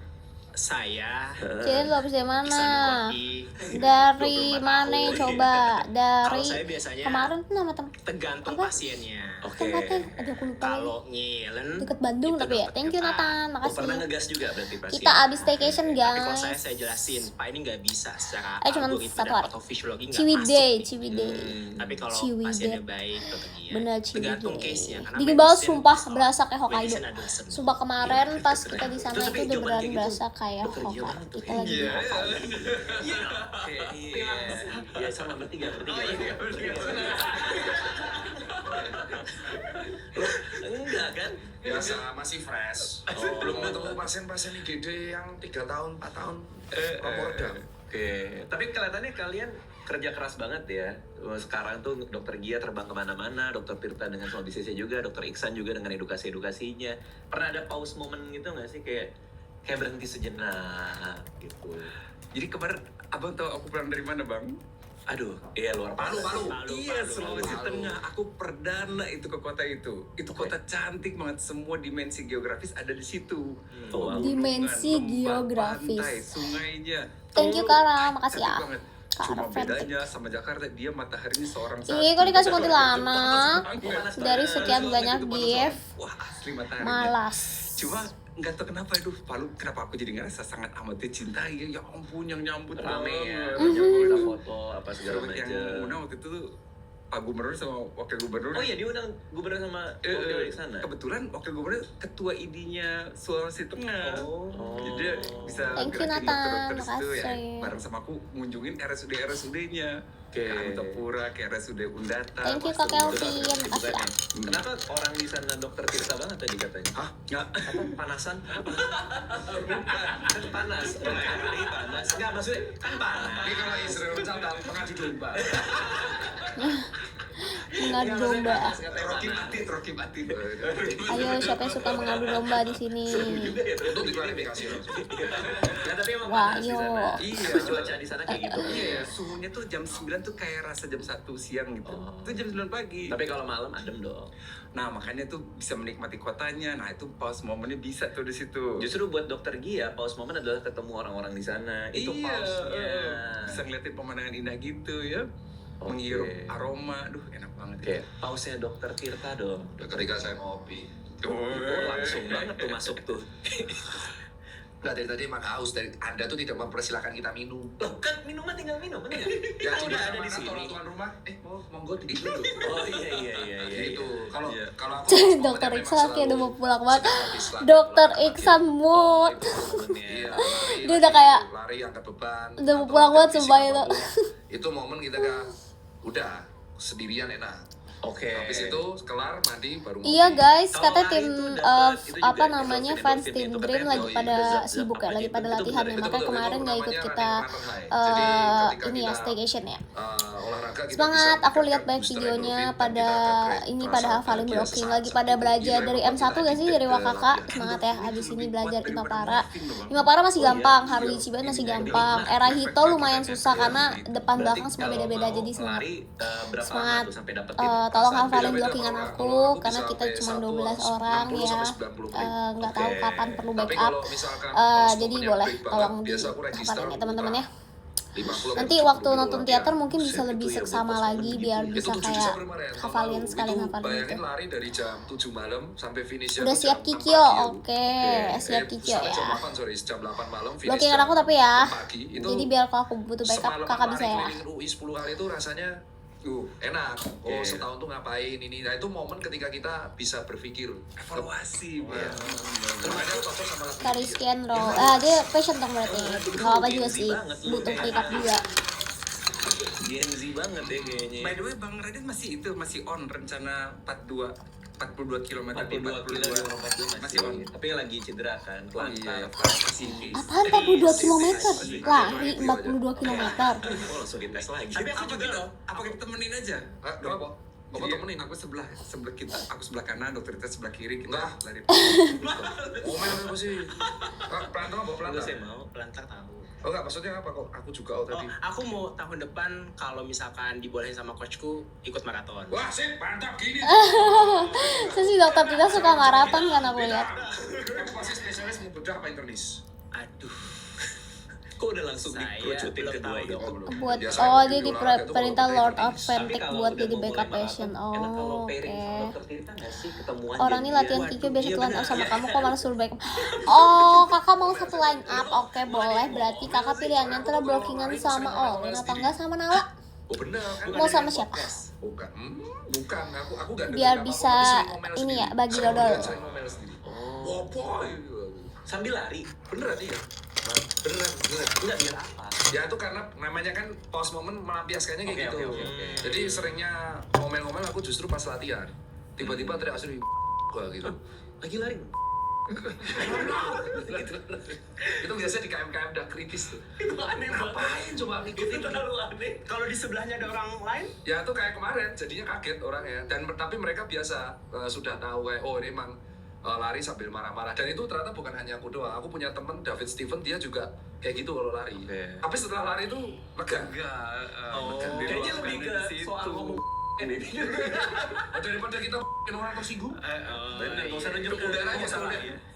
Saya Jadi lo habis dari mana? Iksan Kopi. Dari mana coba? Dari Kalau saya biasanya kemarin tuh nama tergantung Apa? pasiennya. Oke. tempatnya. Aduh aku lupa lagi. Kalau ngelen Deket Bandung itu tapi ya. dokter Thank you Tirta. Nathan, Oh, pernah makasih. ngegas juga berarti pasien. Kita abis staycation Tapi kalau guys. saya jelasin, Pak ini nggak bisa secara Cuman algoritma satu dan hari. patofisiologi nggak Ciwidey, masuk. Ciwidey. Tapi kalau Ciwidey. pasiennya baik, dokter Gia. Bener Tergantung Ciwidey. case-nya. Karena Dingin banget medicine sumpah, is berasa kayak all- Hokkaido. medicine adalah seni. Sumpah kemarin pas kita di sana Terus itu tapi udah jawaban beneran kayak gitu, berasa kayak dokter Gia Hokkaido. mana tuh? Kita lagi di Iya. Hokkaido. Iya, sama bertiga. Enggak kan? biasa masih fresh. Belum ketemu pasien-pasien IGD yang 3 tahun, 4 tahun. Promo redang. Oke, tapi kelihatannya kalian kerja keras banget ya. Sekarang tuh dokter Gia terbang kemana-mana, dokter Tirta dengan semua bisnisnya juga, dokter Iksan juga dengan edukasinya. Pernah ada pause momen gitu nggak sih kayak berhenti sejenak gitu? Jadi kemarin abang tahu aku pulang dari mana bang? Aduh, iya luar Palu. Iya, Sulawesi Tengah. Aku perdana itu ke kota itu. Itu kota cantik banget. Semua dimensi geografis ada di situ. Wow. Dimensi Lembah, geografis. pantai, sungainya. Thank you Kara, makasih ya. Cantik banget. Kak Cuma Arafat. bedanya sama Jakarta, dia mataharinya seorang satu. Ih, kok dikasih kuntilanak? Panas Dari banget. sekian banyak Itu panas gift. banget. Wah, asli mataharinya. Malas. Cuma nggak tahu kenapa Palu kenapa aku jadi ngerasa sangat amat dicintai ya ampun yang nyambut Rame ya, banget. banyak foto apa segala Yang macam. undang waktu itu tuh Pak Gubernur sama Wakil Gubernur. Oh iya, dia undang gubernur sama wakil di sana. Kebetulan Wakil Gubernur ketua ID-nya Sulawesi Tengah. Oh. Jadi dia bisa Thank you, gerakin Nathan. dokter-dokter di situ ya. Makasih. Bareng sama aku ngunjungin RSUD-nya. Oke. Ke Antapura, ke RSUD Undata. Thank you, Kak Kelvin. Makasih ya. Kenapa orang di sana dokter Tirta banget tadi katanya? Hah? Nggak. Apa panasan? Kan panas. Lagi panas. Enggak, maksudnya kan panas. Ini kalau Israel Caldan pengadu domba. Mengadu domba. Rocky Batin. Ayo, siapa yang suka mengadu domba di sini? Untuk diklarifikasi langsung. Ya, tapi emang Wah, panas di yo. sana. Iya. Cuaca di sana kayak gitu. Iya, suhunya tuh jam 9 tuh kayak rasa jam 1 siang gitu. Oh. Itu jam 9 pagi. Tapi kalau malam adem dong. Nah, makanya tuh bisa menikmati kotanya. Nah, itu pause momennya bisa tuh di situ. Justru buat dokter Gia, pause momen adalah ketemu orang-orang di sana. Itu iya, pause-nya. bisa ngeliatin pemandangan indah gitu ya. Oke. Menghirup aroma, aduh enak banget. Oke, pause-nya dokter Tirta dong. Ketika saya ngopi. Oh, langsung banget tuh masuk tuh. Enggak, dari tadi emang haus. Dari Anda tuh tidak mempersilahkan kita minum. Loh, kan minuman tinggal minum, bener nggak? Ya, Kan udah ada di kan sini. orang tuan rumah, monggo dikit dulu. Oh iya. Gitu. Kalau Iya. kalau aku Dokter momennya Iksan memang kayak udah selalu mau pulang banget. sedang habis latihan Dokter olahraga. Iksan mood. Iya, lari, Dia udah kayak lari angkat beban. udah mau atau pulang banget fisik sumpah itu. apapun. Itu momen kita udah sendirian enak. Oke. Habis itu kelar mandi baru ngopi. Iya guys, Kalau katanya lari tim itu dapat itu juga apa endorphin, namanya endorphin fans itu tim katanya Dream lagi oh iya, pada zat-zat sibuk ya, apa lagi gitu. pada Itu latihan benar, ya. itu Makanya betul, kemarin itu nggak ikut namanya kita running runner high. Jadi ketika ini ya kita, staycation ya. Olahraga kita Semangat, bisa aku lihat meningkatkan banyak booster videonya endorphin dan pada kita akan ini merasa pada hafalin bahagia blocking sesaat lagi saat pada itu. belajar Jadi dari memang M1 kita gak sih addicted dari ke Wakaka. latihan. Semangat ya, habis ini belajar Kuat daripada Imapara. morfin loh, Bang. Imapara masih Oh, iya. gampang, Haruichi banget masih gampang. Era Hito lumayan susah karena depan Berarti belakang semua kalau beda-beda mau jadi semangat. lari, berapa Semangat. lama tuh sampai dapetin Tolong pasan? hafalin Beda-beda blockingan kalau aku aku karena bisa kita sampai cuma 1 12 orang 90 ya. sampai 90 menit. Nggak tahu Oke. kapan perlu Tapi backup. kalau misalkan pause Jadi momennya boleh break banget, tolong biasa aku register dihafalin ya teman-teman ya. 50 Nanti sampai waktu 70 nonton latihan. teater mungkin bisa Set, lebih itu ya, seksama buat lagi momen biar gitu. bisa Itu 7 kayak Desember kemarin, tahun hafalin lalu. sekali Itu ngafalin bayangin gitu. lari dari jam 7 malam sampai finishnya Udah tuh siap jam 6 Kikyo, pagi aku. oke, siap Kikyo sampai ya. jam 8 sorry, jam 8 malam finish Blockingan jam aku tapi ya. 6 pagi. Itu Jadi biar kalau aku butuh backup semalaman kakak bisa lari ya. keliling UI 10 kali itu rasanya enak. Oh, setahun tuh ngapain ini. Nah, itu momen ketika kita bisa berpikir Evaluasi. Iya. Terkadang cocok sama lagu Kariski and roll. Dia passion dong berarti. Gak apa juga sih. Butuh recap juga. Gen Z banget ya kayaknya. By the way, Bang Radit masih on rencana 42 km 42 kilo di 42 masih on. Tapi lagi cedera kan, pelan-pelan. masih Apaan 42 km? Lari 42 km. Oh, langsung dites lagi. Tapi aku juga loh, apa kita temenin aja? Bapak Jadi, temenin aku sebelah kita, aku sebelah kanan, dokter kita sebelah kiri, kita Enggak. lari. Momen apa sih? Pelantar apa Enggak pelantar? saya mau pelantar tahu. Oh enggak, maksudnya apa kok? Aku juga tadi. Aku mau tahun depan kalau misalkan dibolehin sama coachku ikut maraton. Wah, sip, mantap gini. Saya sih dokter kita suka maraton kan aku lihat. Kamu pasti spesialis mau bedah apa internis? Aduh. Kok udah langsung Saya dikerucutin belum kedua tahu itu? dong. Buat Biasanya oh di dia di olahraga tuh perintah kalau Lord pakai of tenis. Fantic Tapi buat kalau jadi udah mau backup mulai passion. maraton, enak kalau Oh, pairing sama oke. dokter Tirta nggak sih? Ketemuan Orang ini janjian. latihan Kikyo biasa Iya, tuan benar. sama kamu kok malah suruh backup. Oh, kakak mau satu line up. Oke, boleh. Berarti kakak pilihannya antara blockingan sama Olin atau enggak sama Nala? Oh benar kan? Mau sama siapa? Bukan. Bukan. Aku enggak Biar bisa ini ya, bagi dodol. Sering ngomel sendiri. Oh. Wah, boy. Sambil lari? Beneran iya. Beneran. Enggak, biar apa? Ya itu karena namanya kan pause moment melampiaskannya kayak Oke, gitu. oke. Jadi seringnya ngomel-ngomel aku justru pas latihan. Tiba-tiba teriak sendiri. Wah gitu. Lagi lari? Gitu. Itu biasanya di KM-KM udah kritis tuh. Itu aneh Ngapain coba Itu ngikutin? terlalu aneh. Kalau di sebelahnya ada orang lain, Ya itu kayak kemarin, jadinya kaget orangnya. Dan tapi mereka biasa sudah tahu kayak oh ini emang lari sambil marah-marah. Dan itu ternyata bukan hanya aku doang. Aku punya temen David Steven, dia juga kayak gitu kalau lari. Oke. Tapi setelah lari itu lega. Oh, kayaknya lebih ke soal ngomong ini. Daripada kita orang tersinggung. Bener, nggak usah nunjuk Ke udara aja, masalah.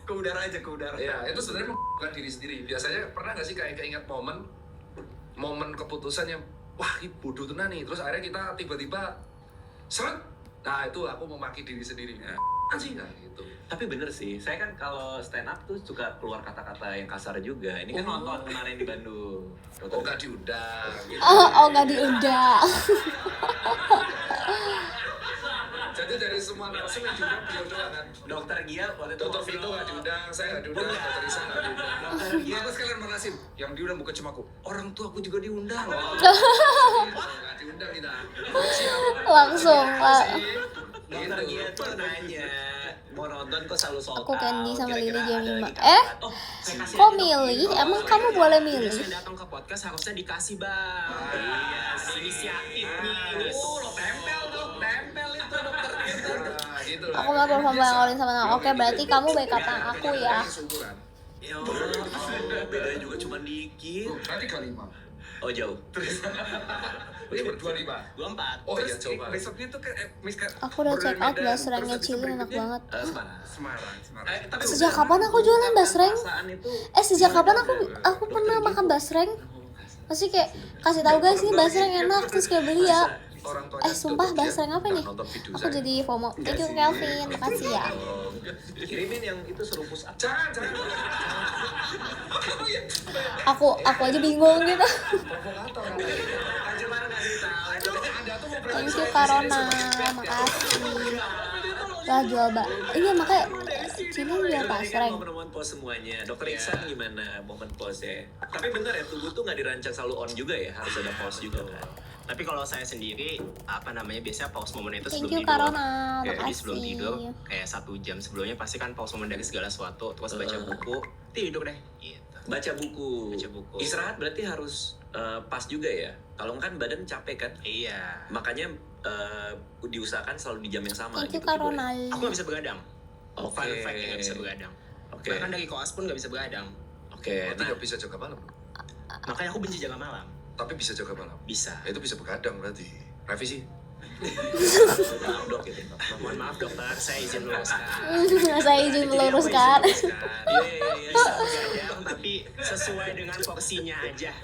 ke udara aja, ke udara. Ya, itu sebenarnya bukan diri sendiri. Biasanya pernah nggak sih kayak keinget momen keputusannya, wah ini bodoh tuh nih. Terus akhirnya kita tiba-tiba seret. Nah itu aku memaki diri sendiri. Sih nggak gitu. Tapi bener sih, saya kan kalau stand up tuh suka keluar kata-kata yang kasar juga. Ini kan nonton kemarin di Bandung. Oh nggak diundang. Gitu. Oh nggak diundang. Jadi dari semua narasum yang diundang beliau doang kan. Dokter Gia waktu itu Dokter Vito nggak diundang, saya nggak diundang, Dokter Isa nggak diundang. Apa sekalian manasim? Yang diundang bukan cuma aku, orang tua aku juga diundang. Nggak diundang kita. Langsung Pak. Dokter Gia tuh nanya, mau nonton kok selalu sold Aku Candy out, sama kira-kira Lily jam ada 5. lagi kapan? oh, saya kasih Kok aja, Dok. milih? Emang kamu boleh milih? Saya datang ke podcast harusnya dikasih, Bang. Iya, inisiatifnya gitu. Lo tempel dong, tempel itu dokter Tirta. Nah, gitu lah. Aku mau perform bareng Olin sama Nala. Oke, berarti kamu baik apa aku ya? Seukuran. Ya Allah, bedanya juga cuma dikit. Berarti 35. Oh jauh. Ini berdua 5. 24. Oh iya coba. Besoknya tuh kan Aku udah check out basrengnya Cilin enak banget. Semarang. Semarang. Tapi Sejak kapan aku jualan basreng? perasaan itu Sejak kapan aku pernah makan basreng? Pasti kayak kasih tahu guys nih basreng enak terus kayak beli ya. Orang tuanya Sumpah tutup, basreng dia apa nih? nonton video Aku saya. jadi FOMO. Thank you Kelvin, makasih ya. kirimin yang itu serupus apa? Jangan. Aku aja bingung gitu. Provokator. Aja mana ngasih tahu. Anda tuh mau Thank you Karona, makasih. Lah jual iya makanya Cilin jual basreng. Momen-momen pos semuanya. Dokter Iksan gimana momen posnya? Tapi bener ya, tubuh tuh nggak dirancang selalu on juga ya, harus ada pause juga kan. Tapi kalau saya sendiri, biasanya pause momen itu Thank sebelum you tidur. Karona, Jadi sebelum makasih. tidur, kayak 1 jam sebelumnya pasti kan pause momen dari segala sesuatu, terus baca buku, tidur deh. Gitu. Baca buku. Baca buku. Istirahat berarti harus pas juga ya. Kalau kan badan capek kan. Iya. Makanya diusahakan selalu di jam yang sama. Thank you gitu juga. Karona. Aku gak bisa begadang. Oke. Fun fact ya, gak bisa begadang. Oke. Bahkan dari koas pun gak bisa begadang. Oke. Berarti nggak bisa jaga malam. Makanya aku benci jaga malam. Tapi bisa jaga malam. Bisa. Ya, itu bisa begadang berarti. Revisi. Maaf dok gitu. Mohon maaf dokter, saya izin luruskan. Saya izin meluruskan. Iya. Bisa begadang, tapi sesuai dengan porsinya aja.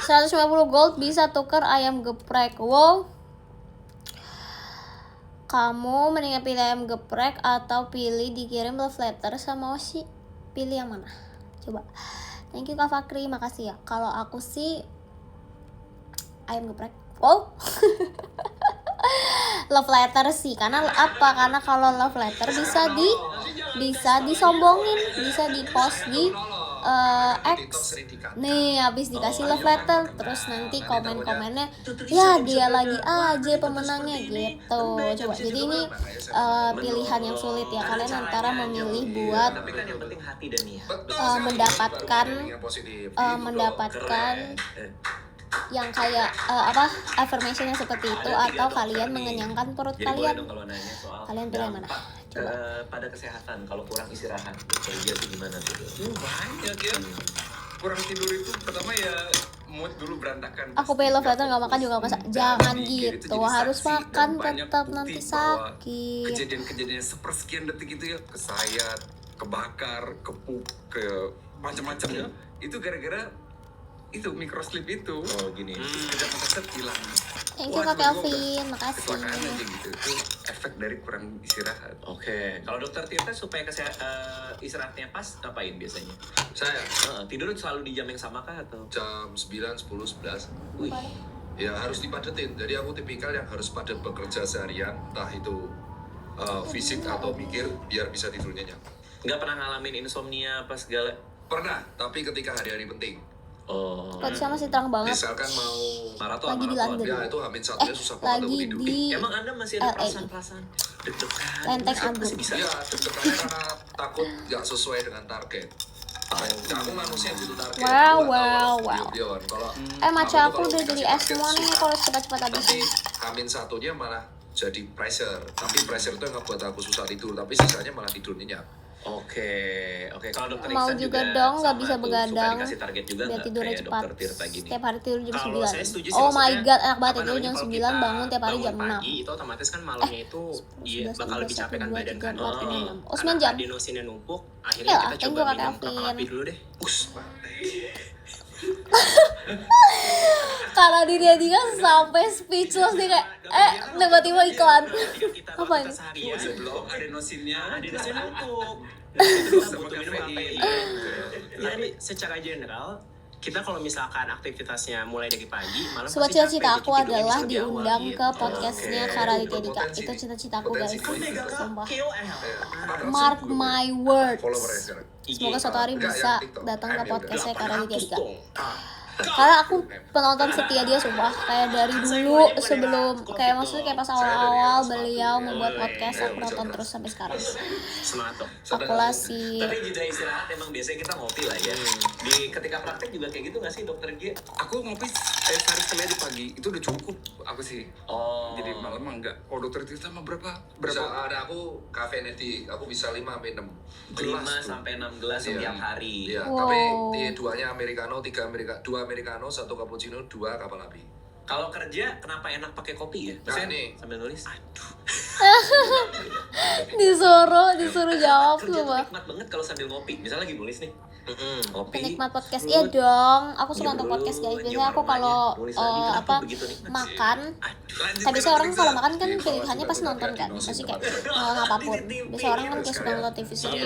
150 gold bisa tuker ayam geprek. Wow. Kamu mendingan pilih ayam geprek atau pilih dikirim love letter sama Oshi? Pilih yang mana? Coba. Thank you Kak Fakri, makasih ya. Kalau aku sih ayam geprek. Wow. Love letter sih, karena apa? Karena kalau love letter bisa disombongin, bisa di post di X. Nih habis dikasih love letter, terus nanti komen-komennya ya dia lagi aja pemenangnya gitu. Coba jadi ini pilihan yang sulit ya, kalian antara memilih buat Tapi kan yang penting hati dan niat. mendapatkan yang kayak affirmation yang seperti itu, atau kalian mengenyangkan perut Jadi boleh kalian. dong kalau nanya soal Kalian pilih yang mana? dampak, Coba. pada kesehatan kalau kurang istirahat kerja tuh gimana tuh? Banyak ya. Kurang tidur itu pertama ya mood dulu berantakan. Aku pilih love letter nggak makan juga nggak masak. Jangan Mikir itu gitu, jadi harus saksi, makan dan banyak tetap bukti nanti bahwa sakit. Kejadian-kejadian sepersekian detik itu ya, kesayat, kebakar, kepuk, ke macam-macam ya. Itu gara-gara itu microslip itu. Oh gini. Sekejap mata set hilang. Thank you Wah, Kak tiba-tiba Kelvin, udah makasih. kecelakaan aja gitu. Itu efek dari kurang istirahat. Oke, kalau dokter Tirta supaya istirahatnya pas ngapain biasanya? Saya Tidur selalu di jam yang sama kah atau? jam 9, 10, 11. Wih, Ya harus dipadetin. Jadi aku tipikal yang harus padat bekerja seharian, entah itu fisik atau mikir, biar bisa tidur nyenyak. nggak pernah ngalamin insomnia apa segala? Pernah, tapi ketika hari-hari penting. Oh. Kondisinya masih terang banget. Misalkan mau Maraton, Lagi di London. ya itu Hamin satunya susah banget Lagi aku tidur. di Emang Anda masih ada LA. perasaan-perasaan deg-degan? Lenteng Masih Agung. bisa. Iya, deg-degannya karena takut nggak sesuai dengan target. Nah, aku manusia butuh target. Wow, Aku nggak wow, tahu wow. Bion. Kalau Maca tuh aku kalau udah dikasih jadi es target semua nih suka. kalau cepat-cepat Tapi habisin. Hamin satunya malah jadi pressure. Tapi pressure itu yang ngebuat aku susah tidur. Tapi sisanya malah tidur nyenyak. Oke. Kalau dokter Mau Iksan juga dong, nggak sama bisa tuh, begadang. Suka dikasih target juga Biar nggak tidurnya kayak cepat. dokter Tirta gini? Tiap hari tidur jam Kalau 9. saya setuju sih, Oh my maksudnya, god, enak banget apa tidur namanya, jam kalau 9 kita bangun tiap hari jam bangun 6. pagi, itu otomatis kan malamnya itu iya, 11, bakal lebih 12, capek kan 1, 2, badan kan. 3, 4, 5, Jadi, 6. Oh, 9 jam. adenosinnya numpuk, akhirnya Iyalah, kita thank coba you, Kak minum Kevin. kapal api dulu deh. Karena dia sampai speechless nih kayak tiba-tiba iklan. Apa ini? Seharian, Sebelum adenosinnya adenosinnya numpuk. Kita Butuh minum kafein. kafein. Jadi secara general kita kalau misalkan aktivitasnya mulai dari pagi, malam Sobat pasti cita-cita capek, aku jadi tidurnya adalah bisa lebih awal diundang gitu. ke podcastnya Oke. Karaditya Dika. Potensi Itu nih. cita-citaku guys. Potensi Sumpah. KOL. Mark my words. Followernya sekarang. Semoga suatu hari Enggak, bisa yang TikTok. datang ke Ada udah. podcastnya Karaditya Dika. dong. Karena aku penonton setia dia sumpah. Kayak dari dulu sebelum kayak maksudnya kayak pas awal-awal beliau membuat podcast aku nonton terus sampai sekarang. Semangat dong. Akulasi. Tapi jeda istirahat emang biasanya kita ngopi lah ya. Di ketika praktek juga kayak gitu nggak sih dokter Gia? Aku ngopi sehari sekali di pagi itu udah cukup aku sih. Oh. Jadi malam mah enggak. Oh dokter Tirta mah berapa? Bisa ada aku kafeinetik, aku bisa 5 sampai 6 5 gelas tuh. sampai 6 gelas Iya. setiap hari. Iya, Wow. tapi duanya americano, 2 americano, 1 cappuccino, 2 kapal api. Kalau kerja kenapa enak pakai kopi ya? Nah, Maksudnya nih. sambil nulis. Aduh. disuruh jawab Kerja tuh tuh bah. nikmat banget kalau sambil ngopi. Misalnya lagi nulis nih. Ngopi. Penikmat podcast iya dong. Aku suka Iya, nonton bro. podcast guys. Nyium Biasanya aku kalau aromanya. Nulis lagi, kenapa apa begitu nikmat sih? makan. Aduh. Tapi biasanya orang kalau makan kan Iya, pilihannya pasti nonton kan. Pasti kayak nonton apapun. Biasa orang kan kayak suka nonton TV series,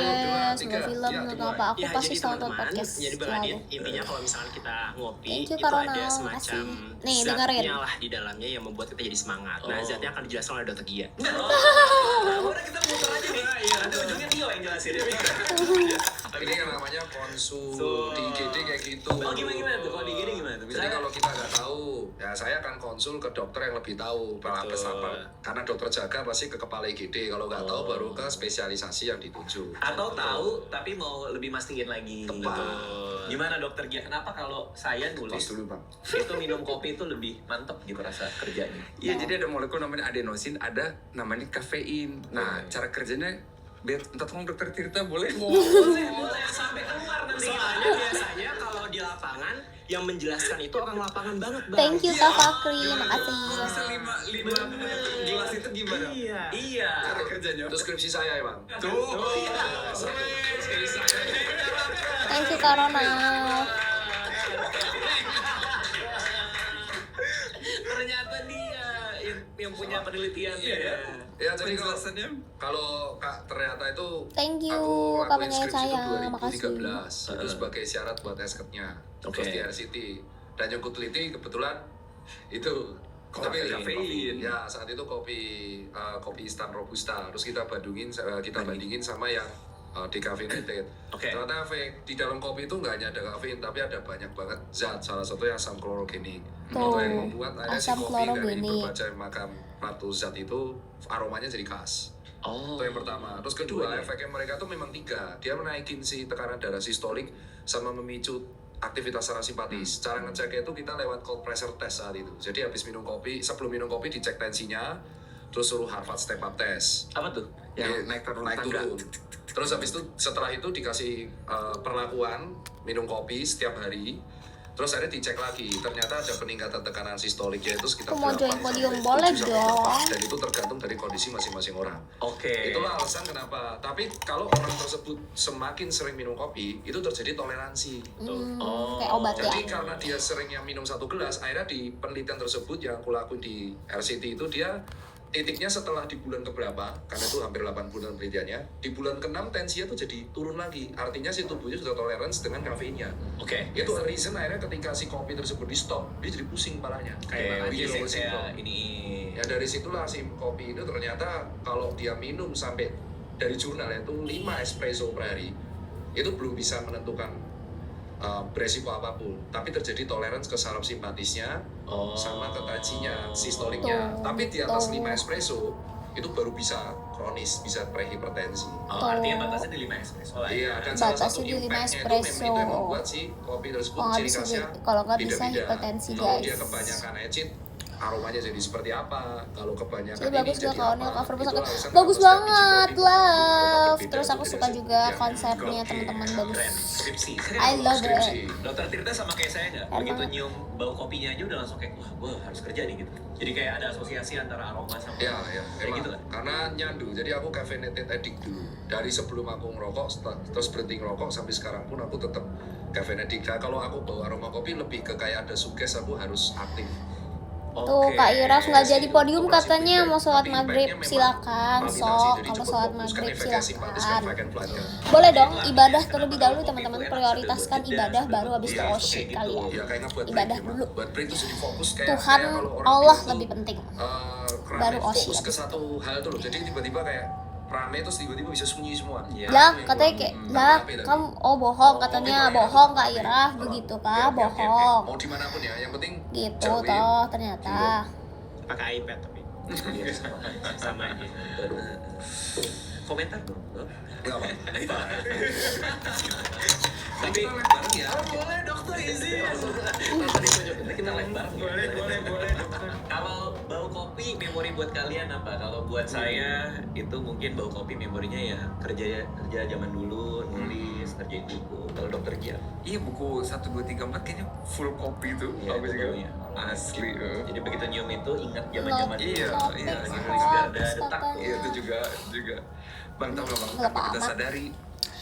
nonton film, nonton apa. Aku Ya, pasti jadi suka nonton teman-teman, podcast jadi Bang selalu. Adit, intinya kalau misalkan kita ngopi, Thank you, itu Corona. ada semacam Makasih. Nih, dengerin. zatnya lah di dalamnya yang membuat kita jadi semangat. Nah, zatnya akan dijelaskan oleh Dr. Gia. Udah kita muter aja nih. Nanti ujungnya Tio yang jelasin. Ini yang namanya konsul di IGD kayak gitu. Oh gimana tuh? Kalau di gini gimana tuh? Jadi Misalnya kalau kita nggak tahu, ya saya akan konsul ke dokter yang lebih tahu. Karena dokter jaga pasti ke kepala IGD. Kalau nggak tahu baru ke spesialisasi yang dituju. atau tahu tapi mau lebih mastiin lagi. Tepat. Gimana dokter Gia? Kenapa kalau saya Tos nulis dulu bang. itu minum kopi itu lebih mantep gitu rasa kerjanya? Iya jadi ada molekul namanya adenosin, ada namanya kafein. Nah cara kerjanya biar entah tolong dokter Tirta boleh Boleh sampai keluar nanti. Soalnya biasanya kalau di lapangan yang menjelaskan itu orang lapangan banget, Bang. Thank you Kak Fakri, makasih. bisa lima gelas itu gimana? Iya. Cara kerjanya. Itu skripsi saya emang. Tuh. Thank you Corona. Ternyata dia yang punya penelitian ya. Ya jadi Penjelasannya. kalau Kak ternyata itu Thank you, aku Kak lakuin penyayang skripsi itu saya, makasih. 2013 itu sebagai syarat buat SKET-nya Oke. terus di RCT dan yang ku teliti kebetulan itu Kafein. ya saat itu kopi instan robusta terus kita bandingin sama yang decaffeinated. Oke. Ternyata di dalam kopi itu nggak hanya ada kafein tapi ada banyak banget zat, salah satunya asam klorogenik. Tuh, Itu yang membuat akhirnya si asam kopi dari klorogenik. berbagai macam zat itu aromanya jadi khas. Oh. Itu yang pertama. Terus kedua, efeknya mereka tuh memang 3. Dia menaikin si tekanan darah sistolik sama memicu aktivitas parasimpatis. Cara ngeceknya itu kita lewat cold pressure test saat itu. Jadi habis minum kopi, sebelum minum kopi dicek tensinya, terus suruh Harvard step up test. Apa tuh? Yang Jadi, naik turun naik tangga. turun. Terus habis itu setelah itu dikasih perlakuan minum kopi setiap hari. Terus akhirnya dicek lagi, ternyata ada peningkatan tekanan sistoliknya itu sekitar Aku mau 8 join podium, sampai boleh 7 sampai dong. 8. Dan itu tergantung dari kondisi masing-masing orang. Oke. Itulah alasan kenapa. Tapi kalau orang tersebut semakin sering minum kopi, itu terjadi toleransi. Oh. Kayak obat ya. Jadi karena dia seringnya minum 1 gelas, akhirnya di penelitian tersebut yang aku lakuin di RCT itu dia titiknya setelah di bulan keberapa, karena itu hampir 8 bulan penelitiannya, di bulan ke-6 tensinya tuh jadi turun lagi. Artinya si tubuhnya sudah tolerance dengan kafeinnya. Oke. Itu reason akhirnya ketika si kopi tersebut di stop, dia jadi pusing kepalanya. Kayak withdrawal saya syndrome. ini. Ya dari situlah si kopi itu ternyata kalau dia minum sampai dari jurnal itu 5 espresso per hari itu belum bisa menentukan beresiko apapun, tapi terjadi toleransi ke saraf simpatisnya sama ke tajinya, sistoliknya. Tapi di atas 5 espresso itu baru bisa kronis, bisa prehipertensi. Artinya batasnya di 5 espresso lah. Iya, dan salah Batasnya satu di 5 impactnya espresso. itu yang membuat si kopi tersebut Oh, nggak ciri bisa khasnya kalau nggak bisa beda-beda. hipertensi, Kalau guys. dia kebanyakan acid, aromanya jadi seperti apa? Kalau kebanyakan Jadi ini bagus jadi gak kalau nail apa? cover Itu pusaka? alasan Bagus kenapa setiap banget, biji kopi love. berbeda, Terus aku beda suka sih. juga Yang konsepnya oke. teman-teman bagus. Keren, skripsi. I love Skripsi. it. Dokter Tirta sama kayak saya nggak? Keren Begitu banget. nyium bau kopinya aja udah langsung kayak, wah gue harus kerja nih gitu. Jadi kayak ada asosiasi antara aroma sama Ya, kayak emang. gitu kan? Karena nyandu. Jadi aku caffeinated addict dulu. Dari sebelum aku ngerokok, terus berhenti ngerokok sampai sekarang pun aku tetap caffeinated. Nah, kalau aku bawa aroma kopi lebih ke kayak ada suges, aku harus aktif. Tuh Oke. Kak Iraf nggak jadi podium Operasi katanya feedback. mau sholat Tapi maghrib, impactnya memang silakan palpitasi, sok. jadi Kalau cukup sholat fokus. Kan maghrib efeknya simpatis kan silakan. flag and flight kan. Boleh dong ibadah terlebih dahulu teman-teman, prioritaskan ibadah baru habis itu Iya, oh shit gitu. kalian. Iya, kayaknya buat Ibadah break, dulu. buat break itu jadi fokus kayak Tuhan kayak kalau orang Allah bilang lebih tuh, penting. baru Baru fokus osyet. ke satu hal tuh loh. Jadi tiba-tiba kayak rame terus tiba-tiba bisa sunyi semua. Iya. Lah Itu yang katanya kurang. kayak Hmm, lah tapi tadi. kamu bohong katanya Oh, bohong Kak iya. Iraf Oh, begitu oke, Kak oke, oke, oke. bohong Mau dimanapun ya, yang penting gitu jauhin. toh ternyata. Pakai iPad tapi Iya, sama aja. Komentar dong. Nggak apa-apa. Tapi Kita live bareng ya. boleh dokter izin. Nanti kita live bareng. Boleh. Kalau bau kopi memori buat kalian apa? Kalau buat saya itu mungkin bau kopi memorinya ya kerja zaman dulu nulis ngerjain buku. Kalau dokter Gia Iya, buku 1, 2, 3, 4 kayaknya full kopi tuh. Iya, Bagus itu juga. baunya. Asli. jadi begitu nyium itu ingat zaman-zaman Iya, dulu. iya, Lagi iya. nulis garda detak tuh. Iya, itu juga. Bang, tahu nggak Bang? Nggak Tanpa kita apa-apa. sadari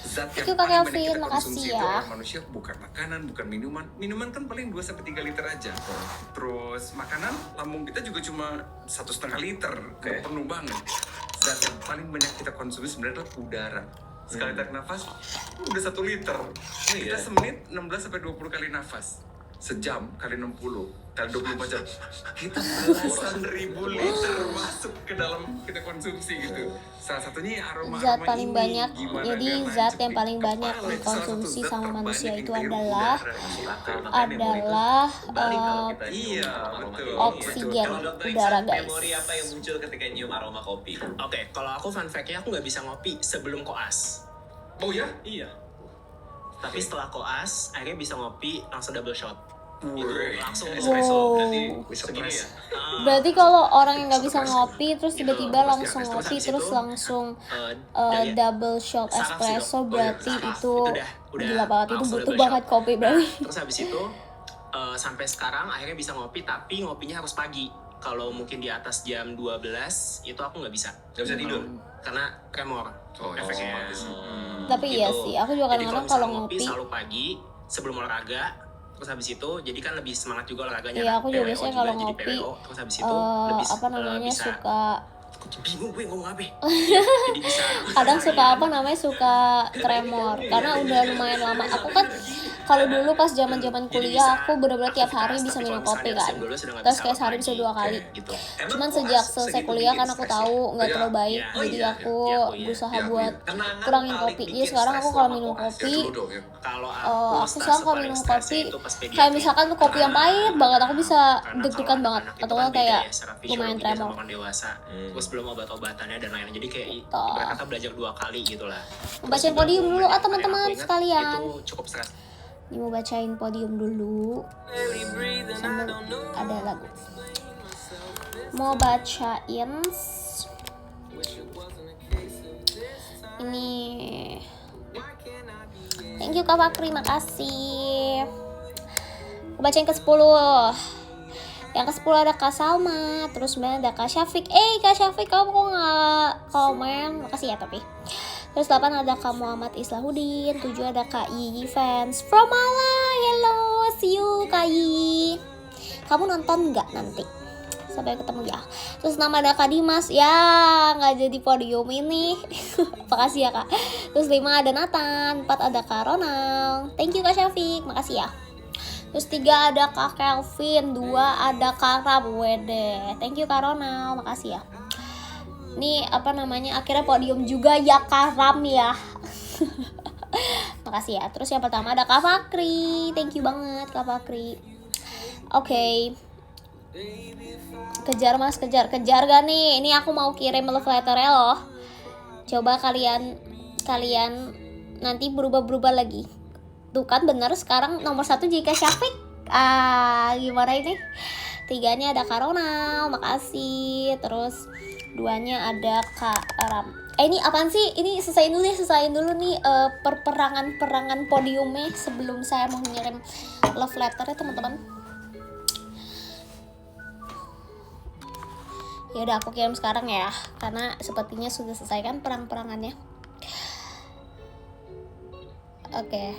zat Thank yang you, Kak paling banyak Kelvin. kita Makasih konsumsi ya. itu oleh manusia bukan makanan, bukan minuman. Minuman kan paling 2-3 liter aja. Terus makanan, lambung kita juga cuma 1,5 liter. Nggak Oke. penuh banget. Zat yang paling banyak kita konsumsi sebenarnya adalah udara. Sekali tarik nafas, udah 1 liter. Kita Iya. semenit 16-20 kali nafas. Sejam kali 60 kali 24 jam, kita belasan ribu liter masuk ke dalam kita konsumsi gitu. Salah satunya ya aroma Zat paling banyak, jadi zat yang paling Kepala, banyak salah satu dikonsumsi zat sama terbanyak manusia yang itu dihirup adalah udara. Masuk akal, makanya memori itu adalah kembali kalau kita nyium Iya, aroma betul. kopi. oksigen Kalau dokter udara Iksan, guys. memori apa yang muncul ketika nyium aroma kopi? Oke, kalau aku fun fact-nya aku nggak bisa ngopi sebelum koas. Oh ya? Iya. Tapi setelah koas, akhirnya bisa ngopi langsung double shot. Itu Wih. langsung Espresso Wow. berarti Bisa segini press. ya? Berarti kalau orang yang nggak bisa ngopi terus tiba-tiba Gitu, langsung terus ngopi habis terus itu, langsung dari- double shot Saraf sih, espresso Dok. berarti Saraf. itu udah gila banget, itu langsung butuh double banget shot. kopi berarti. Nah, terus habis itu sampai sekarang akhirnya bisa ngopi, tapi ngopinya harus pagi. Kalau mungkin di atas jam 12 itu aku nggak bisa. Nggak bisa tidur? Karena tremor Oh, efeknya. otomatis. Tapi iya Gitu. sih, aku juga Jadi kadang-kadang misalnya kalau ngopi, selalu pagi sebelum olahraga, terus habis itu jadi kan lebih semangat juga olahraganya. iya kan? aku juga PWO biasanya kalau jadi ngopi PWO, terus habis itu lebih apa namanya bisa suka bingung gue ngomong apa. Jadi bisa kadang suka apa namanya suka tremor karena udah lumayan lama. Aku kan kalau dulu pas zaman kuliah aku bener-bener tiap hari bisa minum kopi kan, terus kayak sehari bisa 2 kali. gitu. Cuman sejak selesai kuliah kan aku tahu nggak terlalu baik, Iya, jadi iya, aku iya, aku iya. berusaha Iya, buat Kenangan kurangin paling kopi. Jadi bikin sekarang aku stres kalau selama minum koas. Ya kopi, dulu dong ya. Kalau aku stase sekarang kalau paling minum stresnya kopi itu pas pediatri. kayak misalkan tuh kopi yang pahit banget aku bisa Karena deg-degan kalau banget anak-anak itu atau kan nggak beda kayak ya, secara lumayan fisiologinya tremor. sama orang dewasa. Terus belum obat-obatannya dan lain-lain. Jadi kayak Gitu. ibarat kata belajar 2 kali gitu lah. Bacain Terus podium juga dulu, momen yang teman-teman paling aku ingat sekalian. Itu cukup stres. Ini mau bacain podium dulu sambil ada lagu. Mau bacain ini. Thank you Kak Fakri, makasih. Aku bacain ke 10. Yang ke 10 ada Kak Salma, terus 9 ada Kak Syafiq. Kak Syafiq, kamu kok nggak komen? Makasih ya tapi. Terus 8 ada Kak Muhammad Islahuddin, 7 ada Kak Yiyi fans from Malang. Hello, see you Kak Yiyi. Kamu nonton nggak nanti? Sampai ketemu ya. Terus nama ada Kak Dimas, ya nggak jadi podium ini. Makasih ya Kak. Terus 5 ada Nathan, 4 ada Kak Ronald. Thank you Kak Syafiq, makasih ya. Terus 3 ada Kak Kelvin, 2 ada Kak Ram, wede. Thank you Kak Ronald, makasih ya. Ini apa namanya, akhirnya podium juga ya Kak Ram ya. makasih ya. Terus yang pertama ada Kak Fakri, thank you banget Kak Fakri. Oke. Kejar mas, kejar gak nih? Ini aku mau kirim love letternya loh. Coba kalian nanti berubah lagi. Tuh kan bener, sekarang nomor 1 Jika Syafiq. Gimana ini? 3-nya ada Kak Ronald, makasih. Terus 2-nya ada Kak Ram. Ini apaan sih? Ini selesaiin dulu nih perangan podiumnya sebelum saya mau ngirim love letter ya teman-teman. Ya udah aku kirim sekarang ya, karena sepertinya sudah selesai kan perang-perangannya. Oke.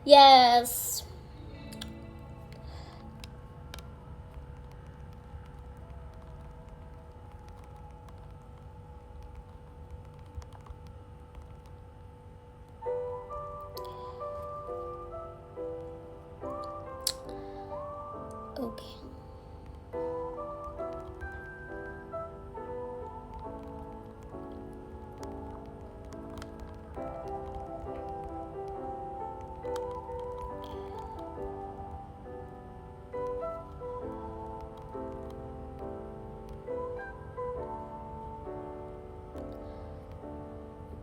Yes. Oke.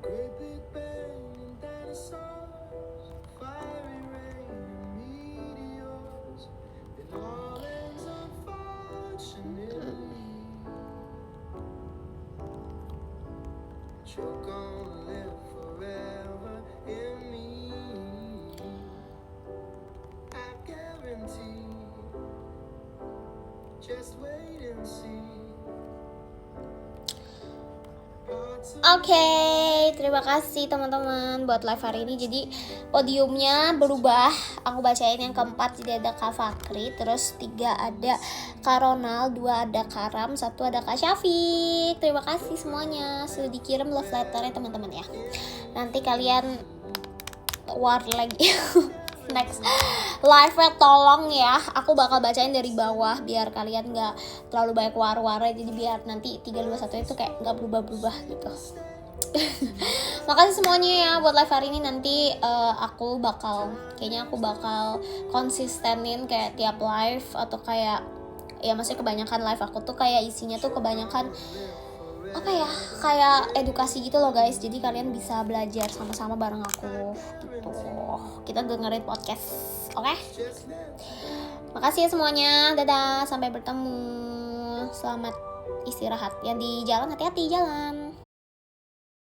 Great big bang and dinosaurs, fiery rain and meteors, it all ends unfortunately. But you're gonna live forever in me, I guarantee. Just wait and see. Oke, terima kasih teman-teman buat live hari ini. Jadi podiumnya berubah. Aku bacain yang keempat, jadi ada Kak Fakri, terus 3 ada Kak Ronald, 2 ada Kak Ram, 1 ada Kak Syafiq. Terima kasih semuanya sudah dikirim love letternya teman-teman ya. Nanti kalian war lagi. Next live-nya tolong ya, aku bakal bacain dari bawah biar kalian gak terlalu banyak war-warnya. Jadi biar nanti 3, 2, 1 itu kayak gak berubah-berubah gitu. Makasih semuanya ya buat live hari ini. Nanti aku bakal konsistenin kayak tiap live, atau kayak ya maksudnya kebanyakan live aku tuh kayak isinya tuh kebanyakan apa ya, kayak edukasi gitu loh guys. Jadi kalian bisa belajar sama-sama bareng aku gitu. Kita dengerin podcast, oke? Makasih ya semuanya, dadah, sampai bertemu. Selamat istirahat. Yang di jalan hati-hati jalan.